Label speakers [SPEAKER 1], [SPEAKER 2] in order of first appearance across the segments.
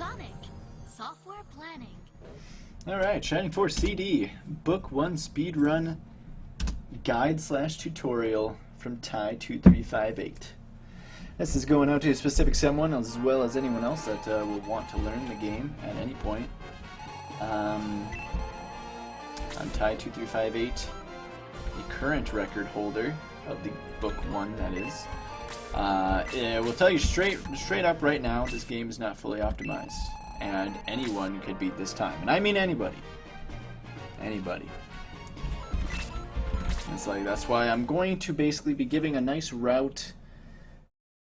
[SPEAKER 1] Speedrunning. Software planning.
[SPEAKER 2] Alright, Shining Force CD, Book 1 Speedrun Guide/Tutorial from Ty2358. This is going out to a specific someone as well as anyone else that will want to learn the game at any point. I'm Ty2358, the current record holder of the Book 1, that is. We'll tell you straight up right now, this game is not fully optimized. And anyone could beat this time. And I mean anybody. Anybody. It's like, that's why I'm going to basically be giving a nice route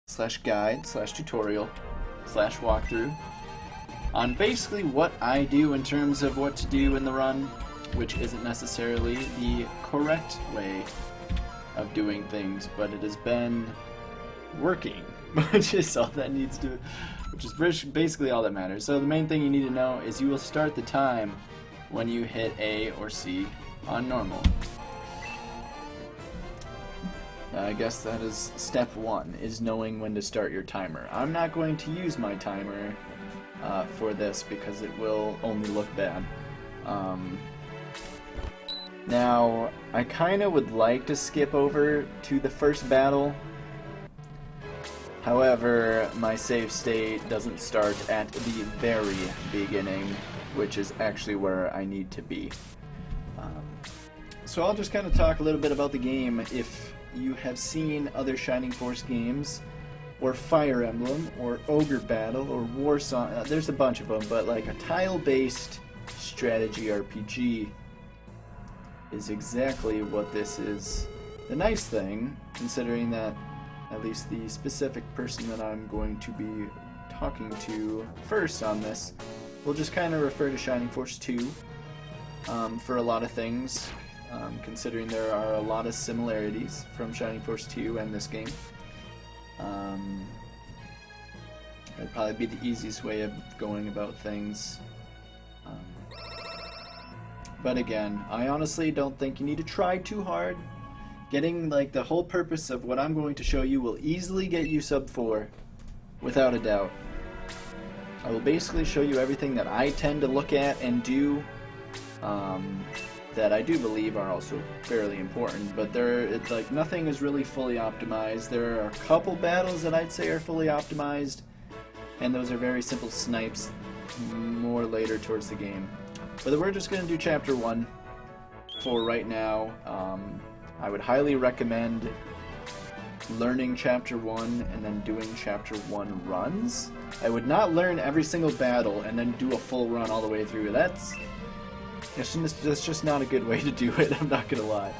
[SPEAKER 2] /guide/tutorial/walkthrough on basically what I do in terms of what to do in the run, which isn't necessarily the correct way of doing things, but it has been working, which is all that needs to, which is basically all that matters. So the main thing you need to know is you will start the time when you hit A or C on normal. I guess that is step one, is knowing when to start your timer. I'm not going to use my timer for this because it will only look bad. Now, I kind of would like to skip over to the first battle. However, my save state doesn't start at the very beginning, which is actually where I need to be. So I'll just kind of talk a little bit about the game. If you have seen other Shining Force games, or Fire Emblem, or Ogre Battle, or Warsong, there's a bunch of them, but like a tile-based strategy RPG is exactly what this is. The nice thing, considering that at least the specific person that I'm going to be talking to first on this will just kind of refer to Shining Force 2 for a lot of things, considering there are a lot of similarities from Shining Force 2 and this game. That'd probably be the easiest way of going about things. But again, I honestly don't think you need to try too hard. Getting, like, the whole purpose of what I'm going to show you will easily get you sub 4, without a doubt. I will basically show you everything that I tend to look at and do, that I do believe are also fairly important, but it's like nothing is really fully optimized. There are a couple battles that I'd say are fully optimized, and those are very simple snipes more later towards the game. But we're just going to do Chapter 1 for right now. I would highly recommend learning Chapter 1 and then doing Chapter 1 runs. I would not learn every single battle and then do a full run all the way through. That's just not a good way to do it, I'm not gonna lie.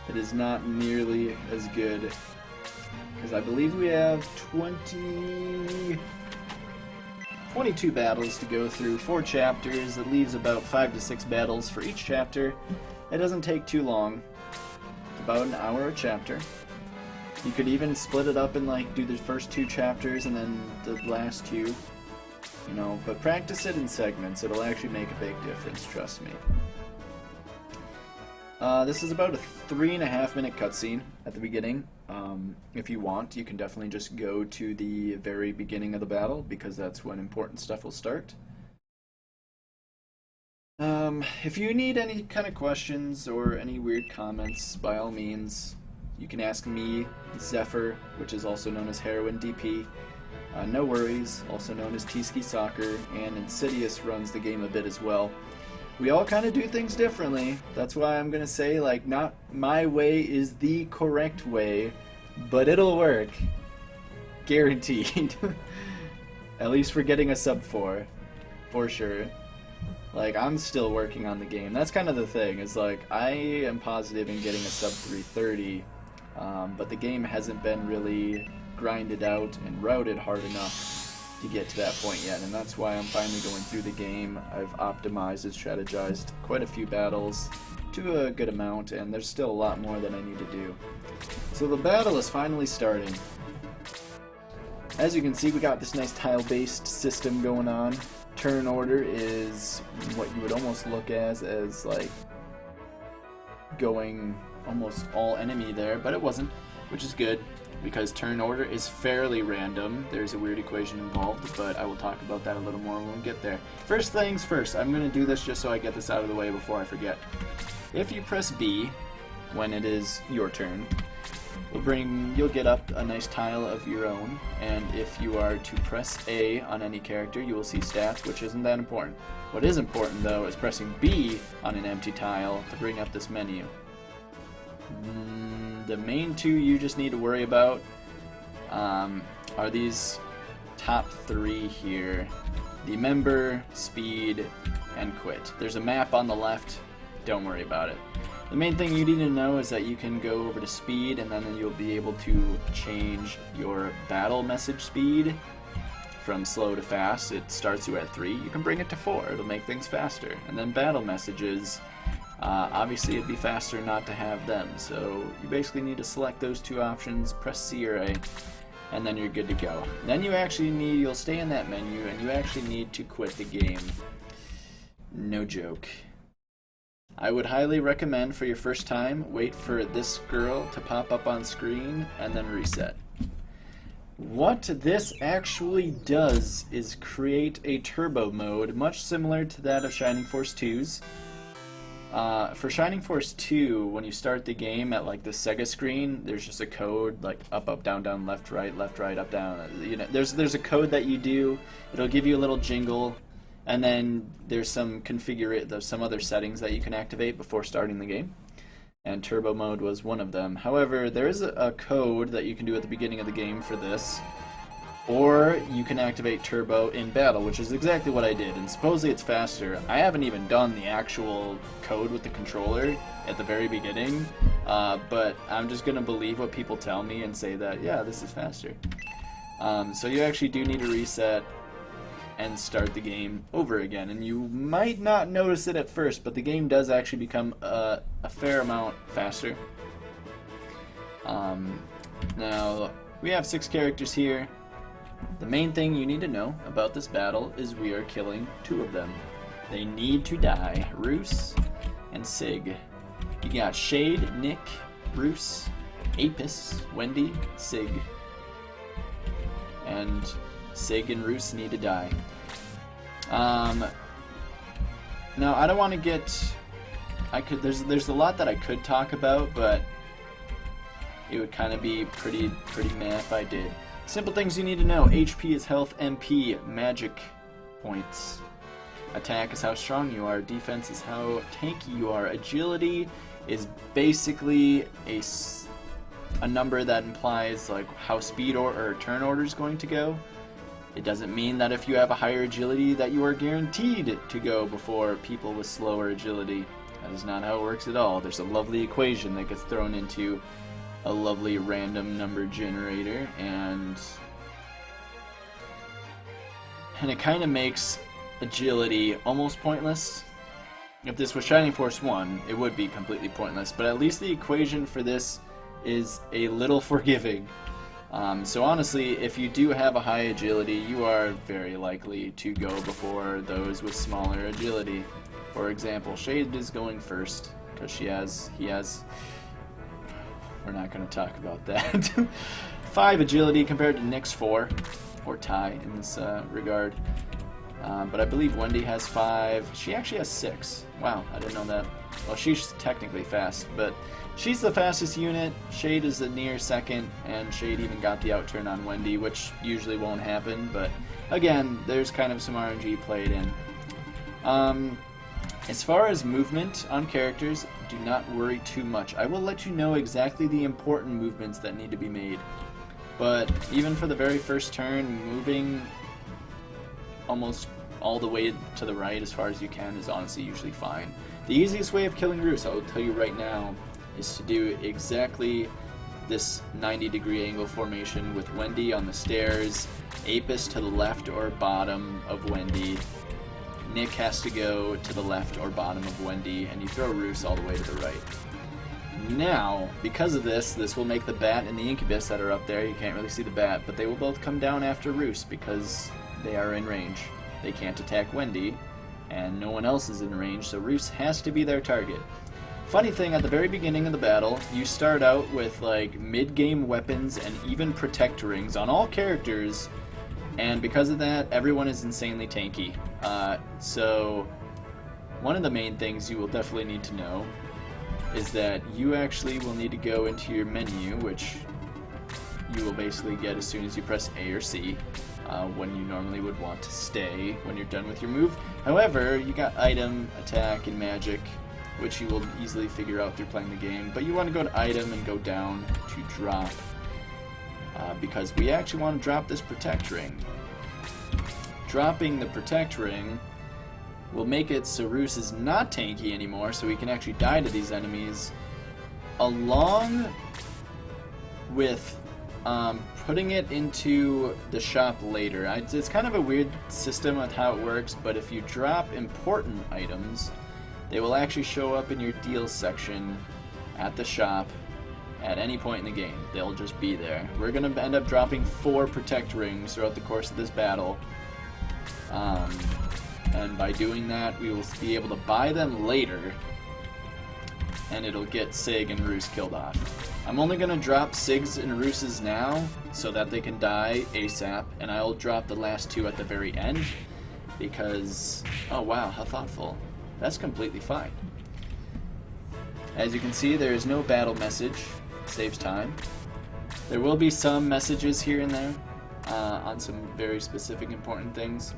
[SPEAKER 2] It is not nearly as good, because I believe we have 22 battles to go through, 4 chapters. It leaves about 5 to 6 battles for each chapter. It doesn't take too long, about an hour a chapter. You could even split it up and like do the first 2 chapters and then the last 2, you know, but practice it in segments. It'll actually make a big difference, trust me. This is about a 3.5-minute cutscene at the beginning. If you want, you can definitely just go to the very beginning of the battle, because that's when important stuff will start. If you need any kind of questions or any weird comments, by all means, you can ask me, Zephyr, which is also known as Heroin DP, No Worries, also known as T-Ski Soccer, and Insidious runs the game a bit as well. We all kind of do things differently. That's why I'm going to say, like, not my way is the correct way, but it'll work. Guaranteed. At least for getting a sub 4, for sure. Like, I'm still working on the game. That's kind of the thing, is like, I am positive in getting a sub 330, but the game hasn't been really grinded out and routed hard enough to get to that point yet, and that's why I'm finally going through the game. I've optimized and strategized quite a few battles to a good amount, and there's still a lot more that I need to do. So the battle is finally starting. As you can see, we got this nice tile-based system going on. Turn order is what you would almost look as like going almost all enemy there, but it wasn't, which is good. because turn order is fairly random. There's a weird equation involved, but I will talk about that a little more when we get there. First things first, I'm going to do this just so I get this out of the way before I forget. If you press B when it is your turn, you'll get up a nice tile of your own, and if you are to press A on any character, you will see stats, which isn't that important. What is important, though, is pressing B on an empty tile to bring up this menu. The main two you just need to worry about are these top three here. The member, speed, and quit. There's a map on the left, don't worry about it. The main thing you need to know is that you can go over to speed, and then you'll be able to change your battle message speed from slow to fast. It starts you at 3. You can bring it to 4. It'll make things faster. And then battle messages, obviously it'd be faster not to have them. So you basically need to select those two options, press C or A, and then you're good to go. Then you'll stay in that menu, and you actually need to quit the game. No joke. I would highly recommend for your first time, wait for this girl to pop up on screen and then reset. What this actually does is create a turbo mode, much similar to that of Shining Force 2's. For Shining Force 2, when you start the game at like the Sega screen, there's just a code like up, up, down, down, left, right, up, down. You know, there's a code that you do. It'll give you a little jingle. And then there's some other settings that you can activate before starting the game. And turbo mode was one of them. However, there is a code that you can do at the beginning of the game for this. Or you can activate turbo in battle, which is exactly what I did. And supposedly it's faster. I haven't even done the actual code with the controller at the very beginning. But I'm just going to believe what people tell me and say that, yeah, this is faster. So you actually do need to reset and start the game over again, and you might not notice it at first, but the game does actually become a fair amount faster. Now, we have 6 characters here. The main thing you need to know about this battle is we are killing 2 of them. They need to die, Roos and Sig. You got Shade, Nick, Roos, Apis, Wendy, Sig. And Sig and Roos need to die. Now I don't want to get. There's a lot that I could talk about, but it would kind of be pretty meh if I did. Simple things you need to know: HP is health, MP magic points. Attack is how strong you are. Defense is how tanky you are. Agility is basically a number that implies like how speed or turn order is going to go. It doesn't mean that if you have a higher agility that you are guaranteed to go before people with slower agility. That is not how it works at all. There's a lovely equation that gets thrown into a lovely random number generator, and it kind of makes agility almost pointless. If this was Shining Force 1, it would be completely pointless, but at least the equation for this is a little forgiving. So honestly, if you do have a high agility, you are very likely to go before those with smaller agility. For example, Shade is going first because he has. We're not going to talk about that. 5 agility compared to Nick's 4, or tie in this regard. But I believe Wendy has 5. She actually has 6. Wow, I didn't know that. Well, she's technically fast, but she's the fastest unit. Shade is the near second, and Shade even got the outturn on Wendy, which usually won't happen, but again, there's kind of some RNG played in. As far as movement on characters, do not worry too much. I will let you know exactly the important movements that need to be made. But even for the very first turn, moving almost all the way to the right as far as you can is honestly usually fine. The easiest way of killing Roos, I will tell you right now, is to do exactly this 90-degree angle formation with Wendy on the stairs, Apis to the left or bottom of Wendy, Nick has to go to the left or bottom of Wendy, and you throw Roos all the way to the right. Now, because of this will make the bat and the incubus that are up there, you can't really see the bat, but they will both come down after Roos because they are in range. They can't attack Wendy, and no one else is in range, so Roos has to be their target. Funny thing, at the very beginning of the battle, you start out with like mid-game weapons and even protect rings on all characters, and because of that, everyone is insanely tanky. So one of the main things you will definitely need to know is that you actually will need to go into your menu, which you will basically get as soon as you press A or C, when you normally would want to stay when you're done with your move. However, you got item, attack, and magic, which you will easily figure out through playing the game, but you want to go to item and go down to drop, because we actually want to drop this protect ring. Dropping the protect ring will make it so Roos is not tanky anymore, so he can actually die to these enemies, along with putting it into the shop later. It's kind of a weird system with how it works, but if you drop important items, they will actually show up in your deals section at the shop at any point in the game. They'll just be there. We're going to end up dropping 4 protect rings throughout the course of this battle. And by doing that, we will be able to buy them later, and it'll get Sig and Roos killed off. I'm only going to drop Sig's and Roos's now so that they can die ASAP, and I'll drop the last 2 at the very end because, oh wow, how thoughtful. That's completely fine. As you can see, there is no battle message. Saves time. There will be some messages here and there on some very specific important things.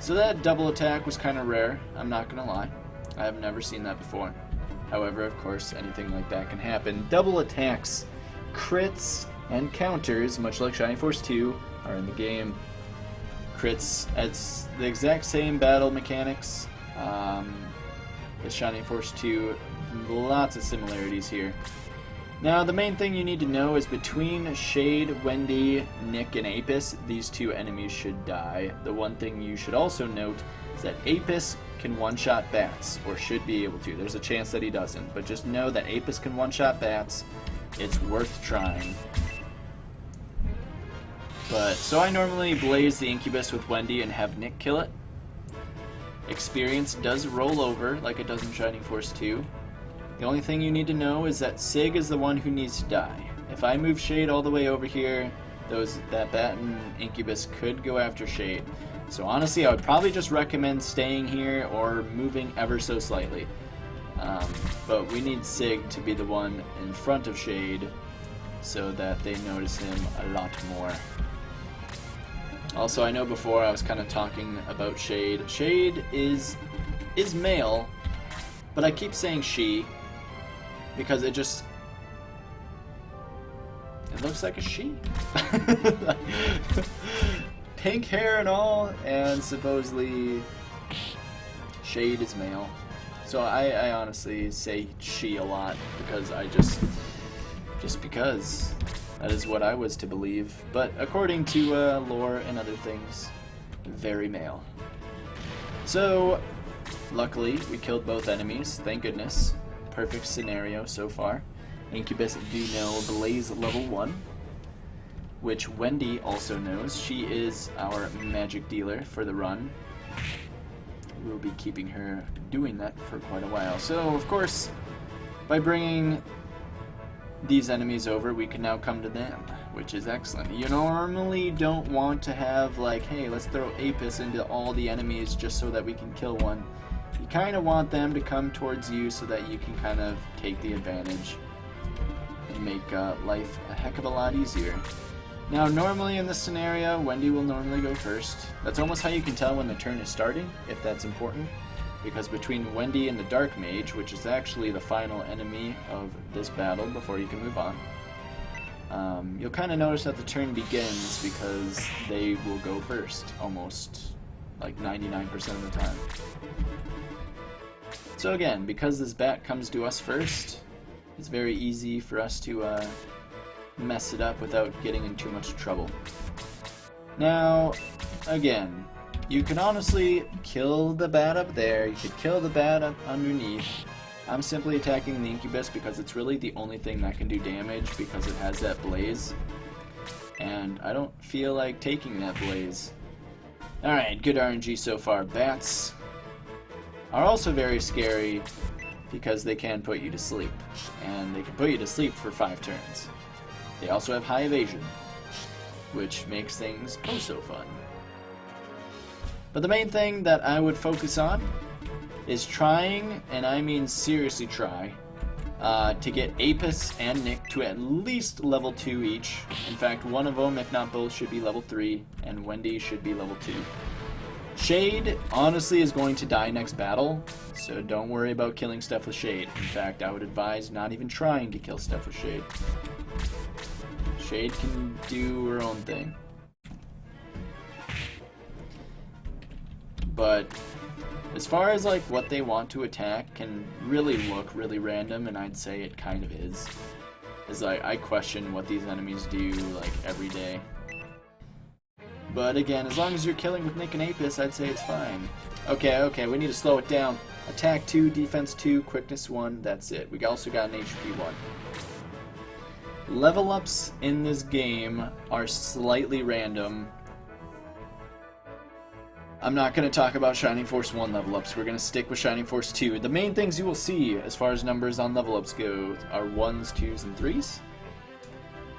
[SPEAKER 2] So that double attack was kind of rare, I'm not going to lie. I have never seen that before. However, of course, anything like that can happen. Double attacks, crits, and counters, much like Shining Force 2, are in the game. Crits, it's the exact same battle mechanics as Shining Force 2. Lots of similarities here. Now, the main thing you need to know is between Shade, Wendy, Nick, and Apis, these 2 enemies should die. The one thing you should also note is that Apis can one-shot bats, or should be able to. There's a chance that he doesn't, but just know that Apis can one-shot bats. It's worth trying. So I normally blaze the Incubus with Wendy and have Nick kill it. Experience does roll over, like it does in Shining Force 2. The only thing you need to know is that Sig is the one who needs to die. If I move Shade all the way over here, that Bat and Incubus could go after Shade. So honestly, I would probably just recommend staying here or moving ever so slightly. But we need Sig to be the one in front of Shade so that they notice him a lot more. Also, I know before I was kind of talking about Shade. Shade is male, but I keep saying she because it looks like a she. Pink hair and all, and supposedly Shade is male. So I honestly say she a lot because I just because that is what I was to believe. But according to lore and other things, very male. So luckily we killed both enemies, thank goodness. Perfect scenario so far. Incubus do know Blaze level 1, which Wendy also knows. She is our magic dealer for the run. We'll be keeping her doing that for quite a while. So, of course, by bringing these enemies over, we can now come to them, which is excellent. You normally don't want to have, like, hey, let's throw Apis into all the enemies just so that we can kill one. You kind of want them to come towards you so that you can kind of take the advantage and make life a heck of a lot easier. Now, normally in this scenario, Wendy will normally go first. That's almost how you can tell when the turn is starting, if that's important, because between Wendy and the Dark Mage, which is actually the final enemy of this battle before you can move on, you'll kind of notice that the turn begins because they will go first, almost like 99% of the time. So again, because this bat comes to us first, it's very easy for us to mess it up without getting in too much trouble. Now, again, you can honestly kill the bat up there, you could kill the bat up underneath. I'm simply attacking the Incubus because it's really the only thing that can do damage because it has that blaze. And I don't feel like taking that blaze. Alright, good RNG so far. Bats are also very scary because they can put you to sleep, and they can put you to sleep for 5 turns. They also have high evasion, which makes things oh so fun. But the main thing that I would focus on is trying, and I mean seriously try, to get Apis and Nick to at least level 2 each. In fact, one of them, if not both, should be level 3, and Wendy should be level 2. Shade, honestly, is going to die next battle, so don't worry about killing stuff with Shade. In fact, I would advise not even trying to kill stuff with Shade. Shade can do her own thing. But as far as like what they want to attack can really look really random, and I'd say it kind of is. Is like I question what these enemies do like every day. But again, as long as you're killing with Nick and Apis, I'd say it's fine. Okay, we need to slow it down. Attack 2, defense 2, quickness 1, that's it. We also got an HP 1. Level ups in this game are slightly random. I'm not going to talk about Shining Force 1 level ups, we're going to stick with Shining Force 2. The main things you will see as far as numbers on level ups go are 1s, 2s, and 3s.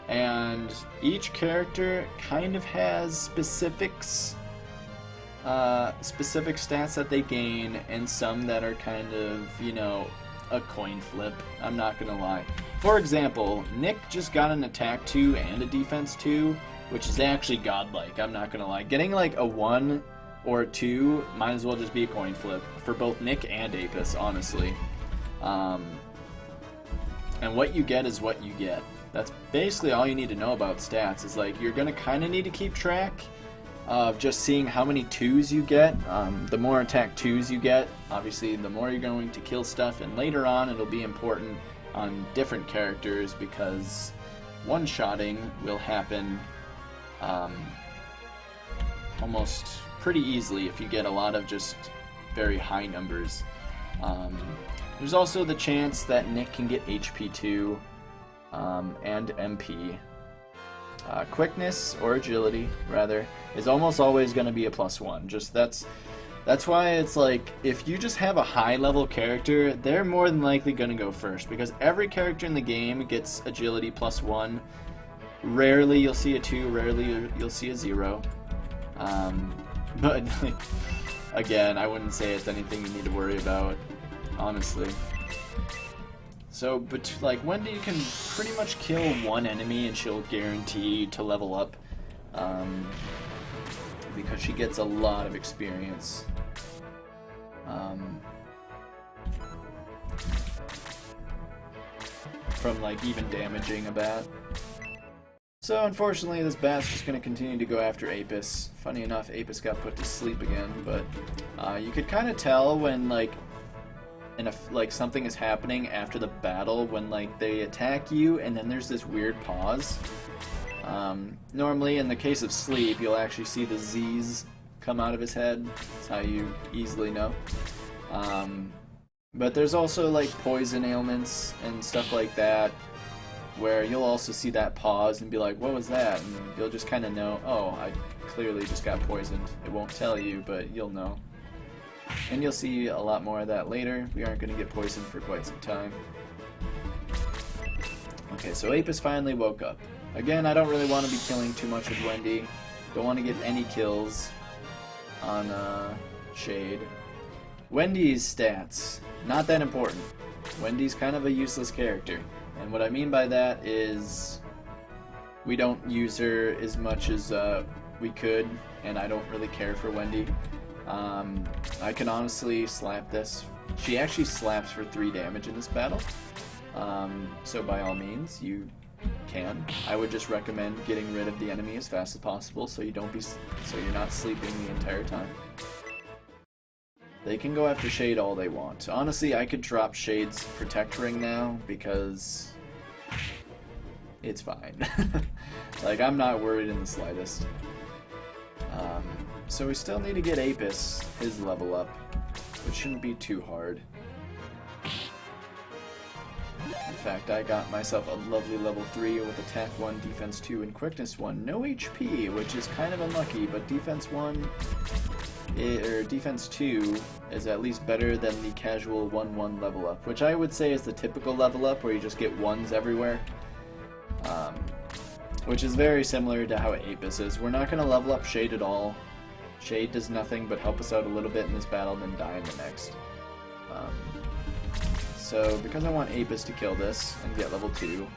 [SPEAKER 2] And each character kind of has specifics, specific stats that they gain, and some that are kind of, you know, a coin flip. I'm not gonna lie. For example, Nick just got an attack 2 and a defense 2, which is actually godlike. I'm not gonna lie. Getting like a 1 or a 2 might as well just be a coin flip for both Nick and Apis, honestly. And what you get is what you get. That's basically all you need to know about stats, is like you're going to kind of need to keep track of just seeing how many 2s you get. The more attack 2s you get, obviously the more you're going to kill stuff, and later on it'll be important on different characters because one-shotting will happen almost pretty easily if you get a lot of just very high numbers. There's also the chance that Nick can get HP 2. And MP. Quickness, or agility, rather, is almost always going to be a +1. Just that's why it's like, if you just have a high-level character, they're more than likely going to go first, because every character in the game gets agility +1. Rarely you'll see a 2, rarely you'll see a 0. But, like, again, I wouldn't say it's anything you need to worry about, honestly. So, but like, Wendy can pretty much kill one enemy and she'll guarantee to level up, because she gets a lot of experience. From like even damaging a bat. So unfortunately this bat's just going to continue to go after Apis. Funny enough, Apis got put to sleep again, but you could kind of tell when like something is happening after the battle, when like they attack you and then there's this weird pause. Normally in the case of sleep you'll actually see the Z's come out of his head. That's how you easily know. But there's also like poison ailments and stuff like that, where you'll also see that pause and be like, what was that? And you'll just kind of know, oh, I clearly just got poisoned. It won't tell you, but you'll know. And you'll see a lot more of that later. We aren't going to get poisoned for quite some time. Okay, so Apis finally woke up. Again, I don't really want to be killing too much with Wendy. Don't want to get any kills on Shade. Wendy's stats, not that important. Wendy's kind of a useless character. And what I mean by that is we don't use her as much as we could, and I don't really care for Wendy. I can honestly slap this. She actually slaps for 3 damage in this battle. So by all means, you can. I would just recommend getting rid of the enemy as fast as possible, so you're not sleeping the entire time. They can go after Shade all they want. Honestly, I could drop Shade's Protect Ring now because it's fine. Like, I'm not worried in the slightest. So we still need to get Apis his level up, which shouldn't be too hard. In fact, I got myself a lovely level 3 with attack 1, defense 2, and quickness 1. No HP, which is kind of unlucky, but defense 1 or defense 2 is at least better than the casual 1-1 level up, which I would say is the typical level up where you just get 1s everywhere. Which is very similar to how Apis is. We're not going to level up Shade at all. Shade does nothing but help us out a little bit in this battle, then die in the next. So because I want Apis to kill this and get level 2,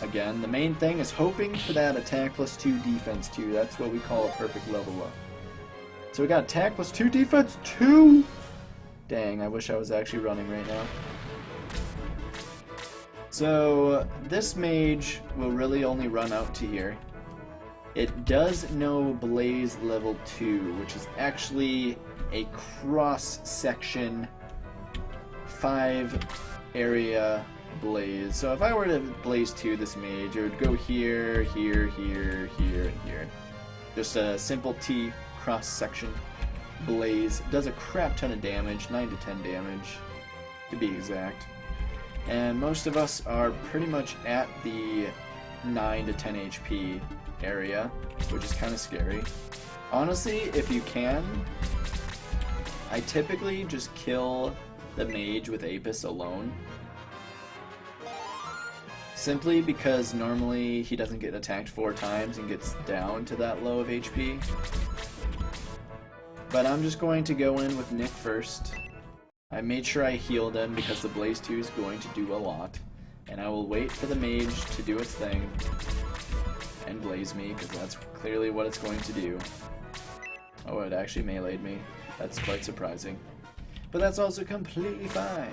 [SPEAKER 2] again, the main thing is hoping for that attack plus 2, defense 2. That's what we call a perfect level up. So we got attack plus 2, defense 2! Dang, I wish I was actually running right now. So this mage will really only run out to here. It does know Blaze level 2, which is actually a cross-section 5 area Blaze. So if I were to Blaze 2 this mage, it would go here, here, here, here, and here. Just a simple T cross-section Blaze. Does a crap ton of damage, 9 to 10 damage to be exact. And most of us are pretty much at the 9 to 10 HP area, which is kind of scary. Honestly, if you can, I typically just kill the mage with Apis alone. Simply because normally he doesn't get attacked 4 times and gets down to that low of HP. But I'm just going to go in with Nick first. I made sure I healed him because the Blaze 2 is going to do a lot. And I will wait for the mage to do its thing and blaze me, because that's clearly what it's going to do. Oh, it actually meleeed me. That's quite surprising. But that's also completely fine.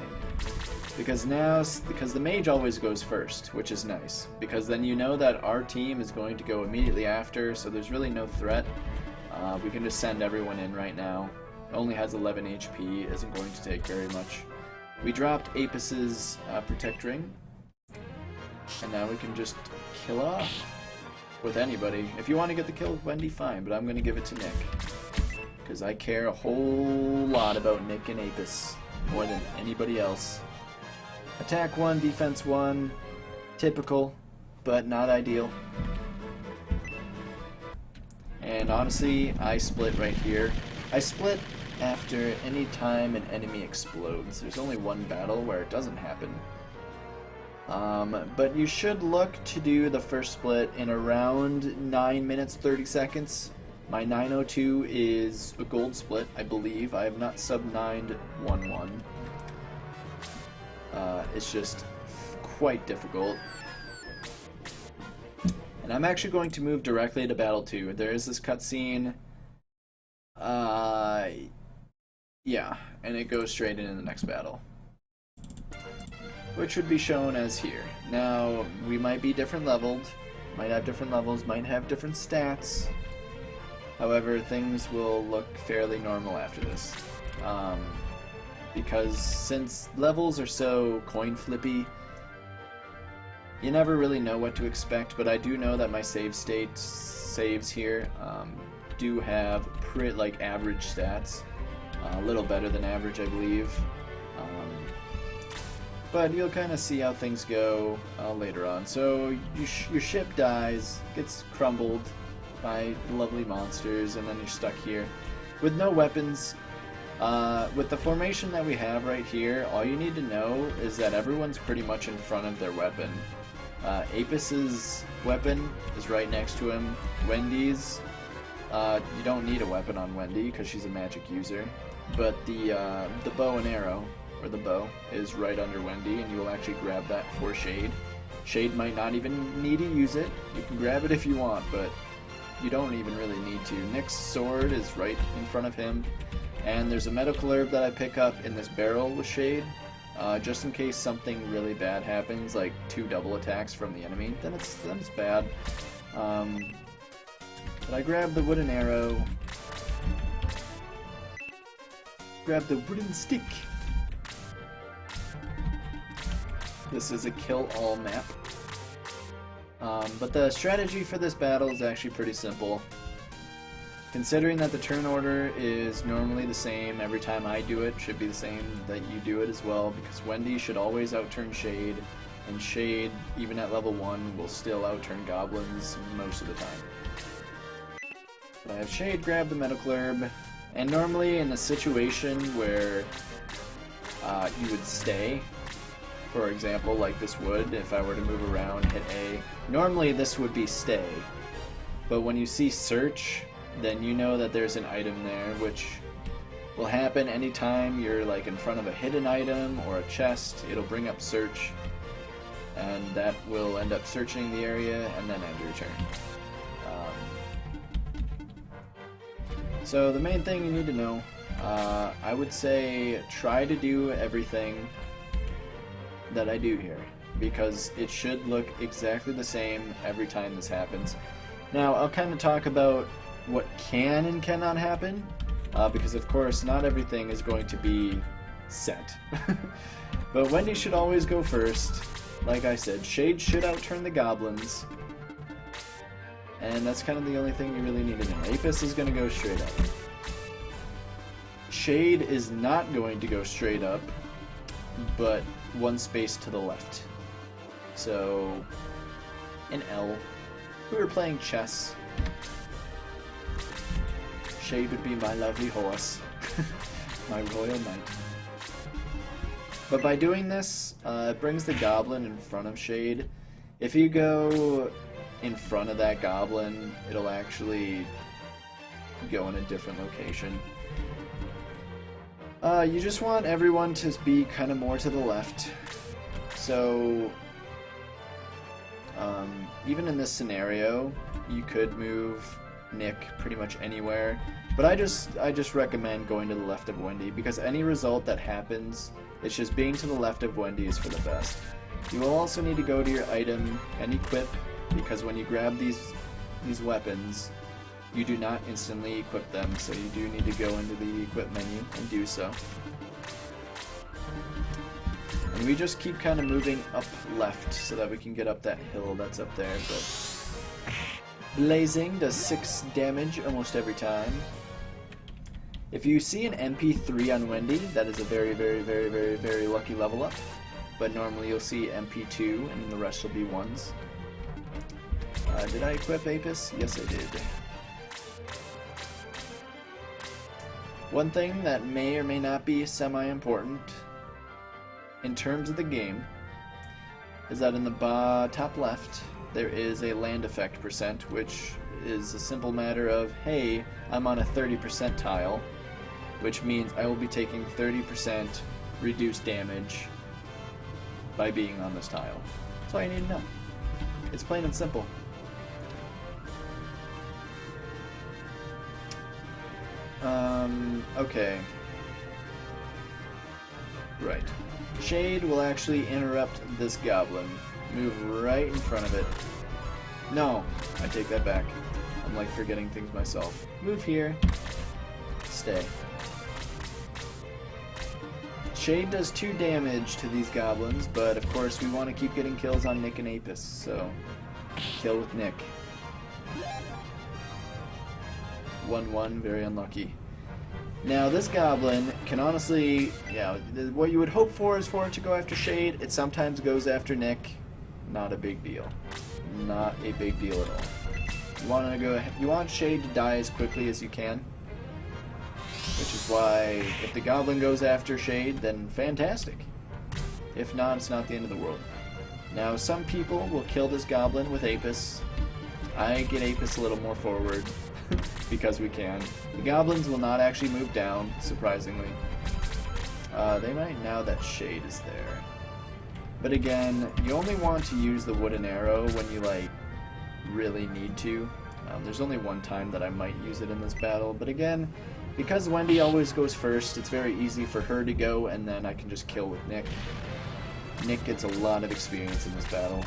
[SPEAKER 2] Because the mage always goes first, which is nice. Because then you know that our team is going to go immediately after, so there's really no threat. We can just send everyone in right now. Only has 11 HP, isn't going to take very much. We dropped Apis's Protect Ring, and now we can just kill off with anybody. If you want to get the kill with Wendy, fine, but I'm going to give it to Nick. Because I care a whole lot about Nick and Apis, more than anybody else. Attack 1, defense 1, typical, but not ideal. And honestly, I split right here. I split after any time an enemy explodes. There's only one battle where it doesn't happen. But you should look to do the first split in around 9 minutes 30 seconds. My 902 is a gold split, I believe. I have not sub-9'd 1-1. It's just quite difficult. And I'm actually going to move directly to Battle 2. There is this cutscene. Yeah, and it goes straight into the next battle, which would be shown as here. Now, we might be different leveled, might have different levels, might have different stats. However, things will look fairly normal after this. Because since levels are so coin flippy, you never really know what to expect, but I do know that my save state saves here do have like average stats. A little better than average, I believe. But you'll kind of see how things go later on. So your ship dies, gets crumbled by lovely monsters, and then you're stuck here with no weapons. With the formation that we have right here, all you need to know is that everyone's pretty much in front of their weapon. Apis's weapon is right next to him. Wendy's, you don't need a weapon on Wendy because she's a magic user. But the bow and arrow, or the bow, is right under Wendy, and you will actually grab that for Shade. Shade might not even need to use it. You can grab it if you want, but you don't even really need to. Nick's sword is right in front of him, and there's a medical herb that I pick up in this barrel with Shade, just in case something really bad happens, like 2 double attacks from the enemy. Then it's bad. But I grab the wooden arrow. Grab the wooden stick. This is a kill-all map. But the strategy for this battle is actually pretty simple. Considering that the turn order is normally the same every time I do it, should be the same that you do it as well, because Wendy should always outturn Shade, and Shade, even at level 1, will still outturn goblins most of the time. But I have Shade grab the Medical Herb, and normally in a situation where you would stay, for example, like this would, if I were to move around, hit A, normally this would be stay. But when you see search, then you know that there's an item there, which will happen anytime you're like in front of a hidden item or a chest. It'll bring up search, and that will end up searching the area and then end your turn. So the main thing you need to know, I would say try to do everything that I do here, because it should look exactly the same every time this happens. Now I'll kind of talk about what can and cannot happen, because of course not everything is going to be set. But Wendy should always go first. Like I said, Shade should outturn the goblins, and that's kind of the only thing you really need to know. Apis is going to go straight up. Shade is not going to go straight up, but one space to the left. So, an L. We were playing chess. Shade would be my lovely horse. My royal knight. But by doing this, it brings the goblin in front of Shade. If you go in front of that goblin, it'll actually go in a different location. You just want everyone to be kind of more to the left. So, even in this scenario, you could move Nick pretty much anywhere. But I just recommend going to the left of Wendy, because any result that happens, it's just being to the left of Wendy is for the best. You will also need to go to your item and equip, because when you grab these weapons, you do not instantly equip them, so you do need to go into the equip menu and do so. And we just keep kind of moving up left so that we can get up that hill that's up there. But Blazing does 6 damage almost every time. If you see an MP3 on Wendy, that is a very, very, very, very, very lucky level up. But normally you'll see MP2 and the rest will be 1s. Did I equip Apis? Yes, I did. One thing that may or may not be semi-important in terms of the game is that in the top left there is a land effect %, which is a simple matter of, hey, I'm on a 30% tile, which means I will be taking 30% reduced damage by being on this tile. That's all you need to know. It's plain and simple. Okay. Right. Shade will actually interrupt this goblin. Move right in front of it. No, I take that back. I'm like forgetting things myself. Move here. Stay. Shade does 2 damage to these goblins, but of course we want to keep getting kills on Nick and Apis, so kill with Nick. 1-1, very unlucky. Now this goblin can honestly, yeah, what you would hope for is for it to go after Shade. It sometimes goes after Nick. Not a big deal. Not a big deal at all. You want Shade to die as quickly as you can, which is why if the goblin goes after Shade, then fantastic. If not, it's not the end of the world. Now some people will kill this goblin with Apis. I get Apis a little more forward because we can. The goblins will not actually move down, surprisingly. They might now that Shade is there. But again, you only want to use the wooden arrow when you like really need to. There's only one time that I might use it in this battle, but again, because Wendy always goes first, it's very easy for her to go, and then I can just kill with Nick. Nick gets a lot of experience in this battle.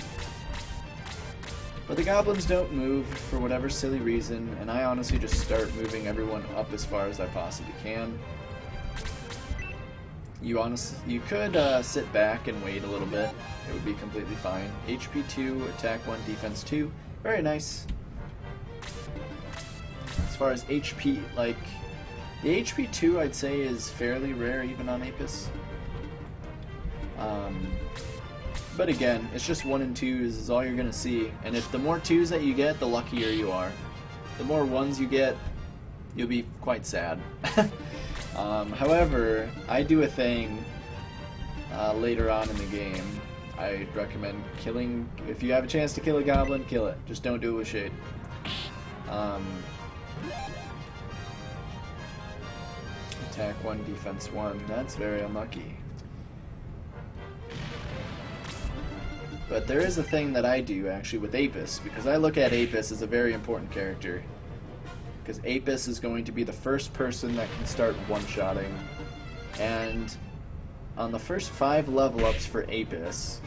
[SPEAKER 2] But the goblins don't move for whatever silly reason, and I honestly just start moving everyone up as far as I possibly can. You could sit back and wait a little bit. It would be completely fine. HP 2, attack 1, defense 2. Very nice. As far as HP, like, the HP 2 I'd say is fairly rare even on Apis. But again, it's just 1 and 2s is all you're going to see. And if the more 2s that you get, the luckier you are. the more ones you get, you'll be quite sad. However, I do a thing later on in the game. I'd recommend killing, if you have a chance to kill a goblin, kill it. Just don't do it with shade. Attack 1, defense 1. That's very unlucky. But there is a thing that I do actually with Apis, because I look at Apis as a very important character. Because Apis is going to be the first person that can start one-shotting. And on the first 5 level ups for Apis,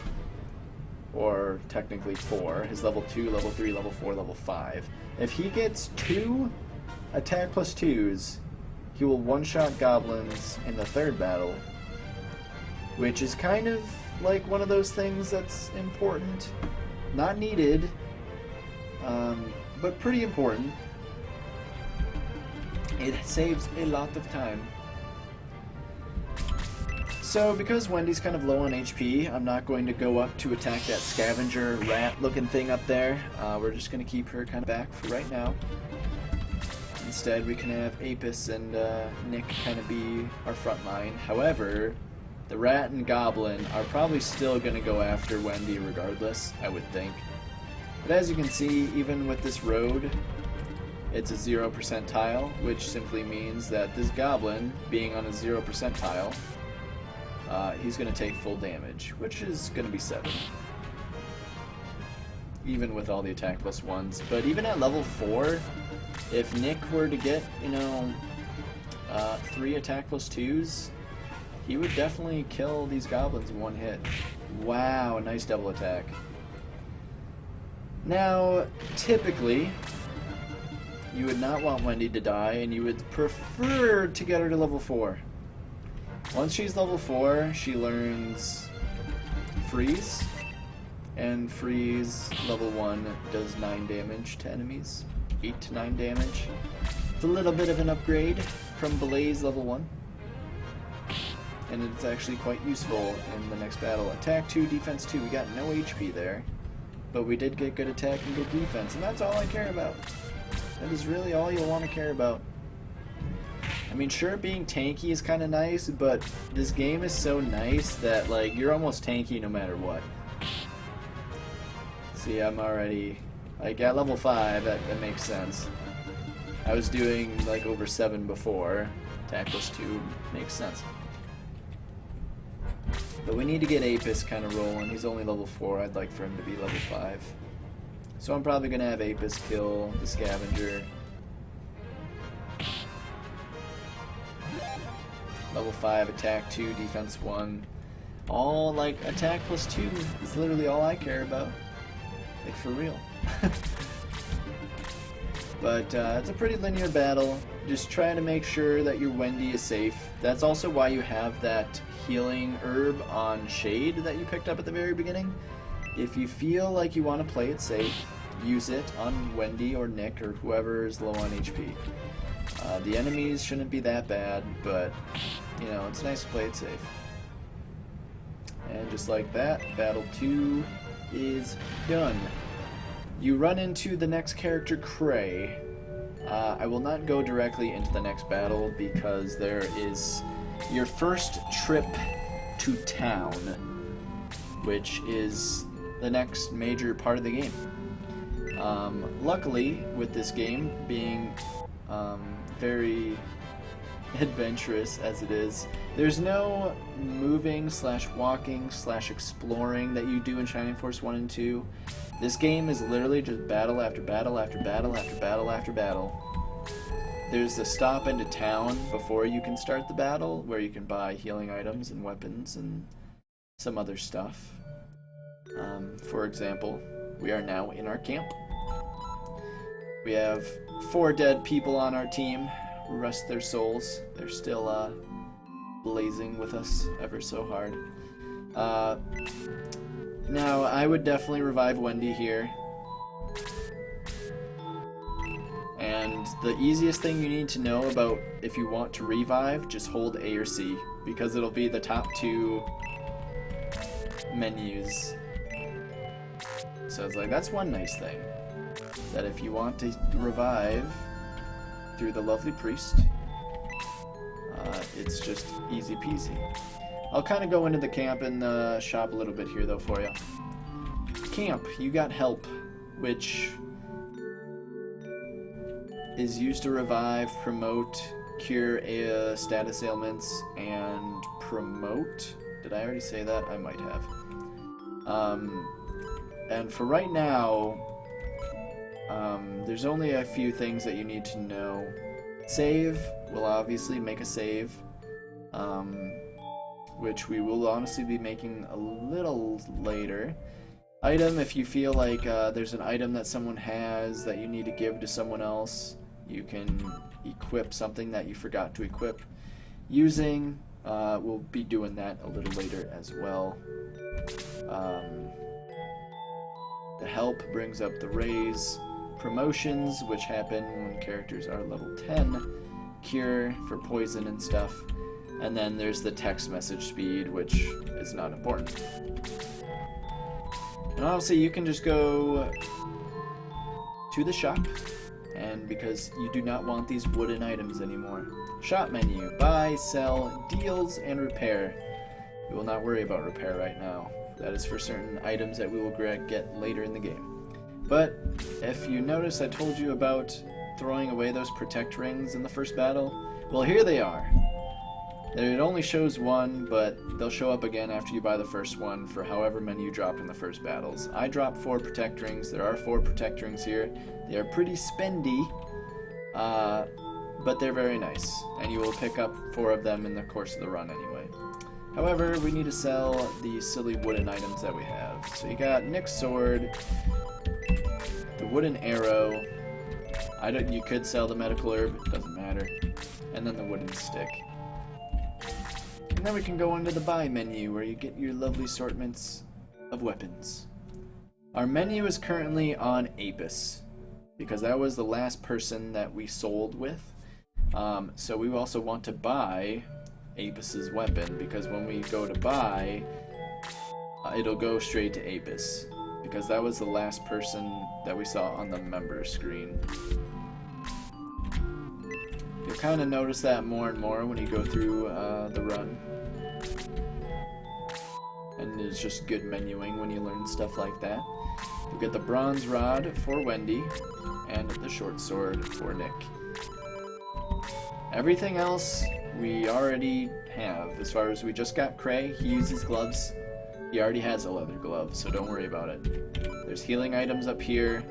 [SPEAKER 2] or technically 4, his level 2, level 3, level 4, level 5, if he gets 2 attack plus 2s, he will one-shot goblins in the 3rd battle, which is kind of like one of those things that's important. Not needed, but pretty important. It saves a lot of time. So because Wendy's kind of low on HP, I'm not going to go up to attack that scavenger rat looking thing up there. We're just going to keep her kind of back for right now. Instead, we can have Apis and Nick kind of be our front line. However, the rat and goblin are probably still going to go after Wendy regardless, I would think. But as you can see, even with this road, it's a 0% tile, which simply means that this goblin, being on a 0% tile, he's going to take full damage, which is going to be 7. Even with all the attack plus 1s. But even at level 4, if Nick were to get, 3 attack plus 2s, he would definitely kill these goblins in one hit. Wow, a nice double attack. Now, typically, you would not want Wendy to die, and you would prefer to get her to level 4. Once she's level 4, she learns Freeze, and Freeze level 1 does 9 damage to enemies. 8 to 9 damage. It's a little bit of an upgrade from Blaze level 1. And it's actually quite useful in the next battle. Attack 2, defense 2. We got no HP there, but we did get good attack and good defense, and that's all I care about. That is really all you'll want to care about. I mean, sure, being tanky is kind of nice, but this game is so nice that, like, you're almost tanky no matter what. See, I'm already, like, at level 5, that makes sense. I was doing, like, over 7 before. Attack plus 2 makes sense. But we need to get Apis kind of rolling. He's only level 4. I'd like for him to be level 5. So I'm probably going to have Apis kill the scavenger. Level 5, attack 2, defense 1. All, like, attack plus 2 is literally all I care about. Like, for real. But it's a pretty linear battle. Just try to make sure that your Wendy is safe. That's also why you have that healing herb on Shade that you picked up at the very beginning. If you feel like you want to play it safe, use it on Wendy or Nick or whoever is low on HP. The enemies shouldn't be that bad, but, you know, it's nice to play it safe. And just like that, Battle 2 is done. You run into the next character, Cray. I will not go directly into the next battle because there is your first trip to town, which is the next major part of the game. Luckily, with this game being very adventurous as it is, there's no moving / walking / exploring that you do in Shining Force 1 and 2. This game is literally just battle after battle after battle after battle after battle. There's a stop into town before you can start the battle, where you can buy healing items and weapons and some other stuff. For example, we are now in our camp. We have 4 dead people on our team. Rest their souls. They're still blazing with us ever so hard. Now, I would definitely revive Wendy here. And the easiest thing you need to know about if you want to revive, just hold A or C, because it'll be the top 2 menus. So it's like, that's one nice thing. that if you want to revive through the lovely priest, it's just easy peasy. I'll kind of go into the camp and shop a little bit here though for you. Camp, you got help, which is used to revive, promote, cure status ailments, and promote. Did I already say that? I might have. And for right now, there's only a few things that you need to know. Save, we'll obviously make a save, which we will honestly be making a little later. Item, if you feel like there's an item that someone has that you need to give to someone else, you can equip something that you forgot to equip. Using, we'll be doing that a little later as well. The help brings up the raise. Promotions, which happen when characters are level 10. Cure for poison and stuff. And then there's the text message speed, which is not important. And obviously you can just go to the shop, and because you do not want these wooden items anymore. Shop menu, buy, sell, deals, and repair. We will not worry about repair right now. That is for certain items that we will get later in the game. But if you notice, I told you about throwing away those protect rings in the first battle. Well, here they are. It only shows one, but they'll show up again after you buy the first one for however many you dropped in the first battles. I dropped 4 protect rings. There are 4 protect rings here. They are pretty spendy, but they're very nice, and you will pick up 4 of them in the course of the run anyway. However, we need to sell the silly wooden items that we have. So you got Nick's sword, the wooden arrow. You could sell the medical herb, it doesn't matter, and then the wooden stick. And then we can go into the buy menu where you get your lovely assortments of weapons. Our menu is currently on Apis, because that was the last person that we sold with. So we also want to buy Apis's weapon, because when we go to buy, it'll go straight to Apis, because that was the last person that we saw on the member screen. You'll kind of notice that more and more when you go through the run. And it's just good menuing when you learn stuff like that. You'll get the bronze rod for Wendy, and the short sword for Nick. Everything else we already have. As far as we just got Cray, he uses gloves. He already has a leather glove, so don't worry about it. There's healing items up here.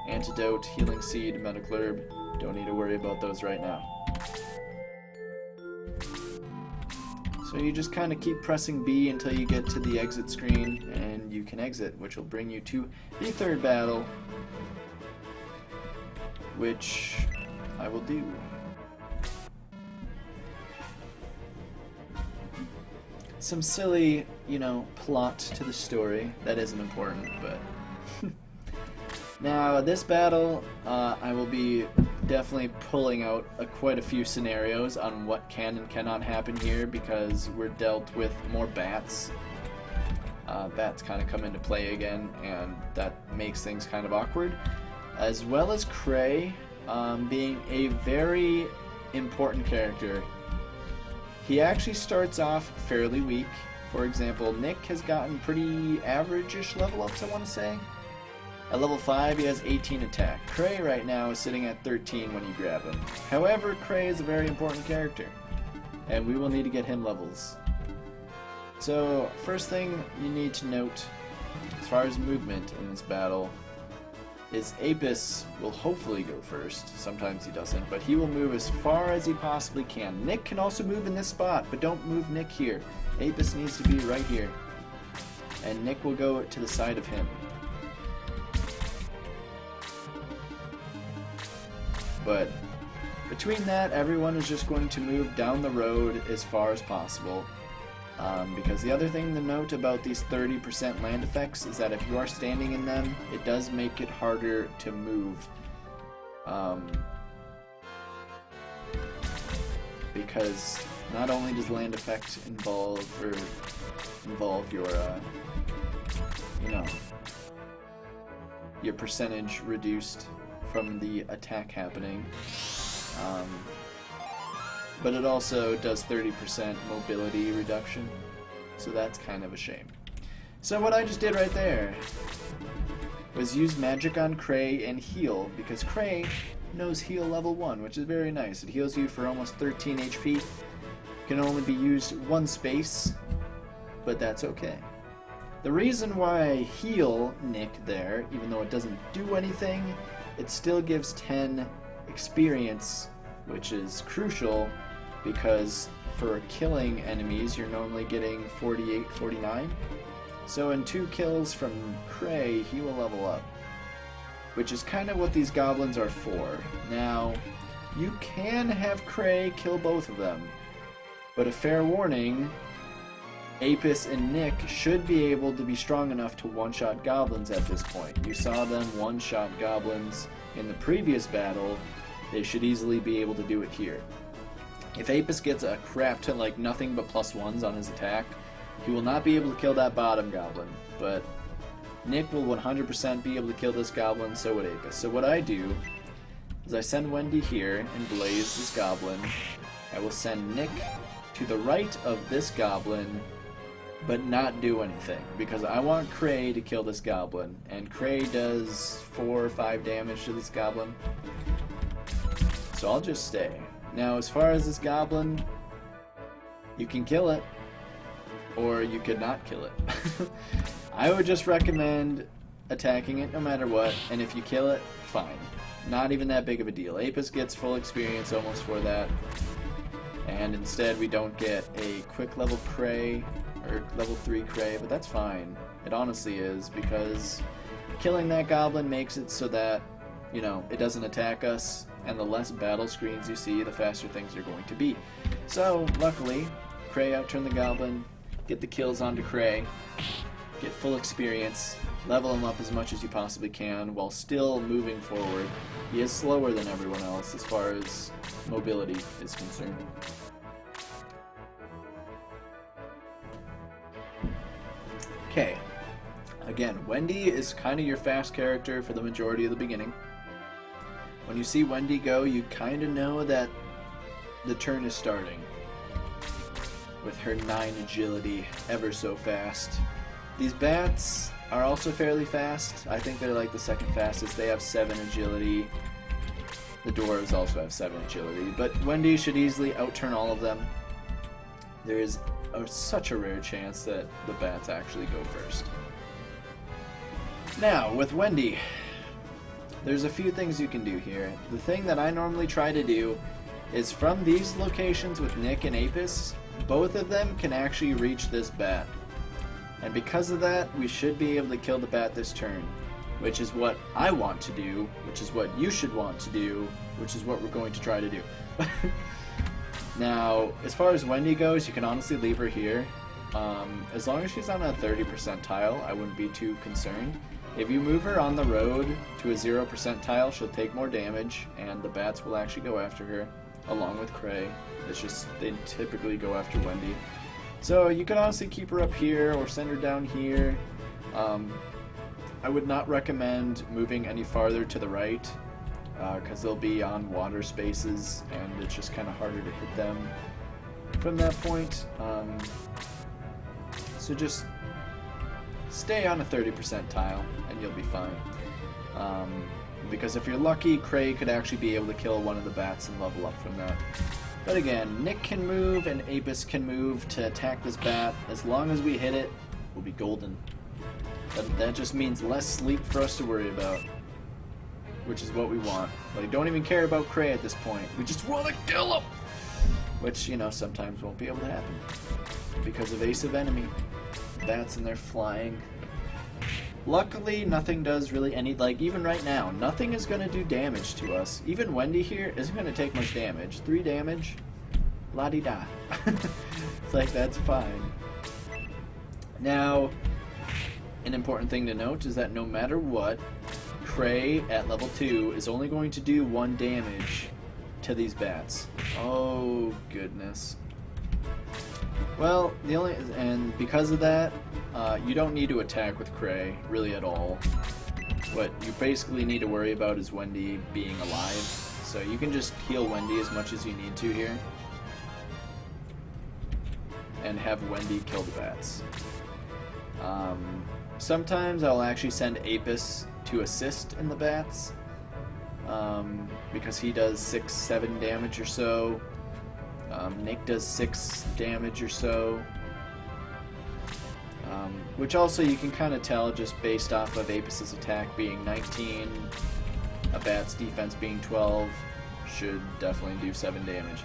[SPEAKER 2] Antidote, healing seed, medical herb. Don't need to worry about those right now. So you just kind of keep pressing B until you get to the exit screen, and you can exit, which will bring you to the third battle, which I will do. Some silly, plot to the story. That isn't important, but... Now, this battle, I will be definitely pulling out quite a few scenarios on what can and cannot happen here, because we're dealt with more bats. Bats kind of come into play again, and that makes things kind of awkward. As well as Cray being a very important character. He actually starts off fairly weak. For example, Nick has gotten pretty average-ish level ups, I want to say. At level 5, he has 18 attack. Cray right now is sitting at 13 when you grab him. However, Cray is a very important character, and we will need to get him levels. So, first thing you need to note, as far as movement in this battle, is Apis will hopefully go first. Sometimes he doesn't, but he will move as far as he possibly can. Nick can also move in this spot, but don't move Nick here. Apis needs to be right here. And Nick will go to the side of him. But between that, everyone is just going to move down the road as far as possible. Because the other thing to note about these 30% land effects is that if you are standing in them, it does make it harder to move. Because not only does land effect involve your percentage reduced from the attack happening. But it also does 30% mobility reduction, so that's kind of a shame. So what I just did right there was use magic on Cray and heal, because Cray knows heal level 1, which is very nice. It heals you for almost 13 HP. Can only be used one space, but that's okay. The reason why I heal Nick there, even though it doesn't do anything, it still gives 10 experience, which is crucial because for killing enemies you're normally getting 48, 49. So in 2 kills from Cray, he will level up, which is kind of what these goblins are for. Now, you can have Cray kill both of them, but a fair warning, Apis and Nick should be able to be strong enough to one-shot goblins at this point. You saw them one-shot goblins in the previous battle. They should easily be able to do it here. If Apis gets a crap to like nothing but +1s on his attack, he will not be able to kill that bottom goblin, but Nick will 100% be able to kill this goblin, so would Apis. So what I do is I send Wendy here and blaze this goblin. I will send Nick to the right of this goblin, but not do anything, because I want Cray to kill this goblin, and Cray does 4 or 5 damage to this goblin, so I'll just stay. Now, as far as this goblin, you can kill it, or you could not kill it. I would just recommend attacking it no matter what, and if you kill it, fine. Not even that big of a deal. Apis gets full experience almost for that, and instead we don't get a quick level Cray, or level 3 Cray, but that's fine. It honestly is, because killing that goblin makes it so that, you know, it doesn't attack us, and the less battle screens you see, the faster things are going to be. So, luckily, Cray outturned the goblin, get the kills onto Cray, get full experience, level him up as much as you possibly can, while still moving forward. He is slower than everyone else as far as mobility is concerned. Okay, again, Wendy is kind of your fast character for the majority of the beginning. When you see Wendy go, you kind of know that the turn is starting. With her 9 agility, ever so fast. These bats are also fairly fast. I think they're like the second fastest. They have 7 agility. The dwarves also have 7 agility. But Wendy should easily outturn all of them. There is such a rare chance that the bats actually go first. Now, with Wendy, there's a few things you can do here. The thing that I normally try to do is from these locations with Nick and Apis, both of them can actually reach this bat. And because of that, we should be able to kill the bat this turn, which is what I want to do, which is what you should want to do, which is what we're going to try to do. Now, as far as Wendy goes, you can honestly leave her here. As long as she's on a 30% tile, I wouldn't be too concerned. If you move her on the road to a 0% tile, she'll take more damage, and the bats will actually go after her, along with Cray. It's just, they typically go after Wendy. So you can honestly keep her up here, or send her down here. I would not recommend moving any farther to the right, because they'll be on water spaces, and it's just kind of harder to hit them from that point. So just stay on a 30% tile, and you'll be fine. Because if you're lucky, Cray could actually be able to kill one of the bats and level up from that. But again, Nick can move and Apis can move to attack this bat. As long as we hit it, we'll be golden. That just means less sleep for us to worry about, which is what we want. Like, don't even care about Cray at this point. We just want to kill him! Which, you know, sometimes won't be able to happen because of Ace of Enemy. Bats and they're flying. Luckily, nothing does really any, like, even right now, nothing is going to do damage to us. Even Wendy here isn't going to take much damage. 3 damage, la-di-da. It's like, that's fine. Now, an important thing to note is that no matter what, Cray at level 2 is only going to do 1 damage to these bats. Oh, goodness. Well, and because of that, you don't need to attack with Cray, really at all. what you basically need to worry about is Wendy being alive. So you can just heal Wendy as much as you need to here. And have Wendy kill the bats. Sometimes I'll actually send Apis to assist in the bats. Because he does 6-7 damage or so. Nick does 6 damage or so. Which also you can kind of tell just based off of Apis's attack being 19, a bat's defense being 12, should definitely do 7 damage.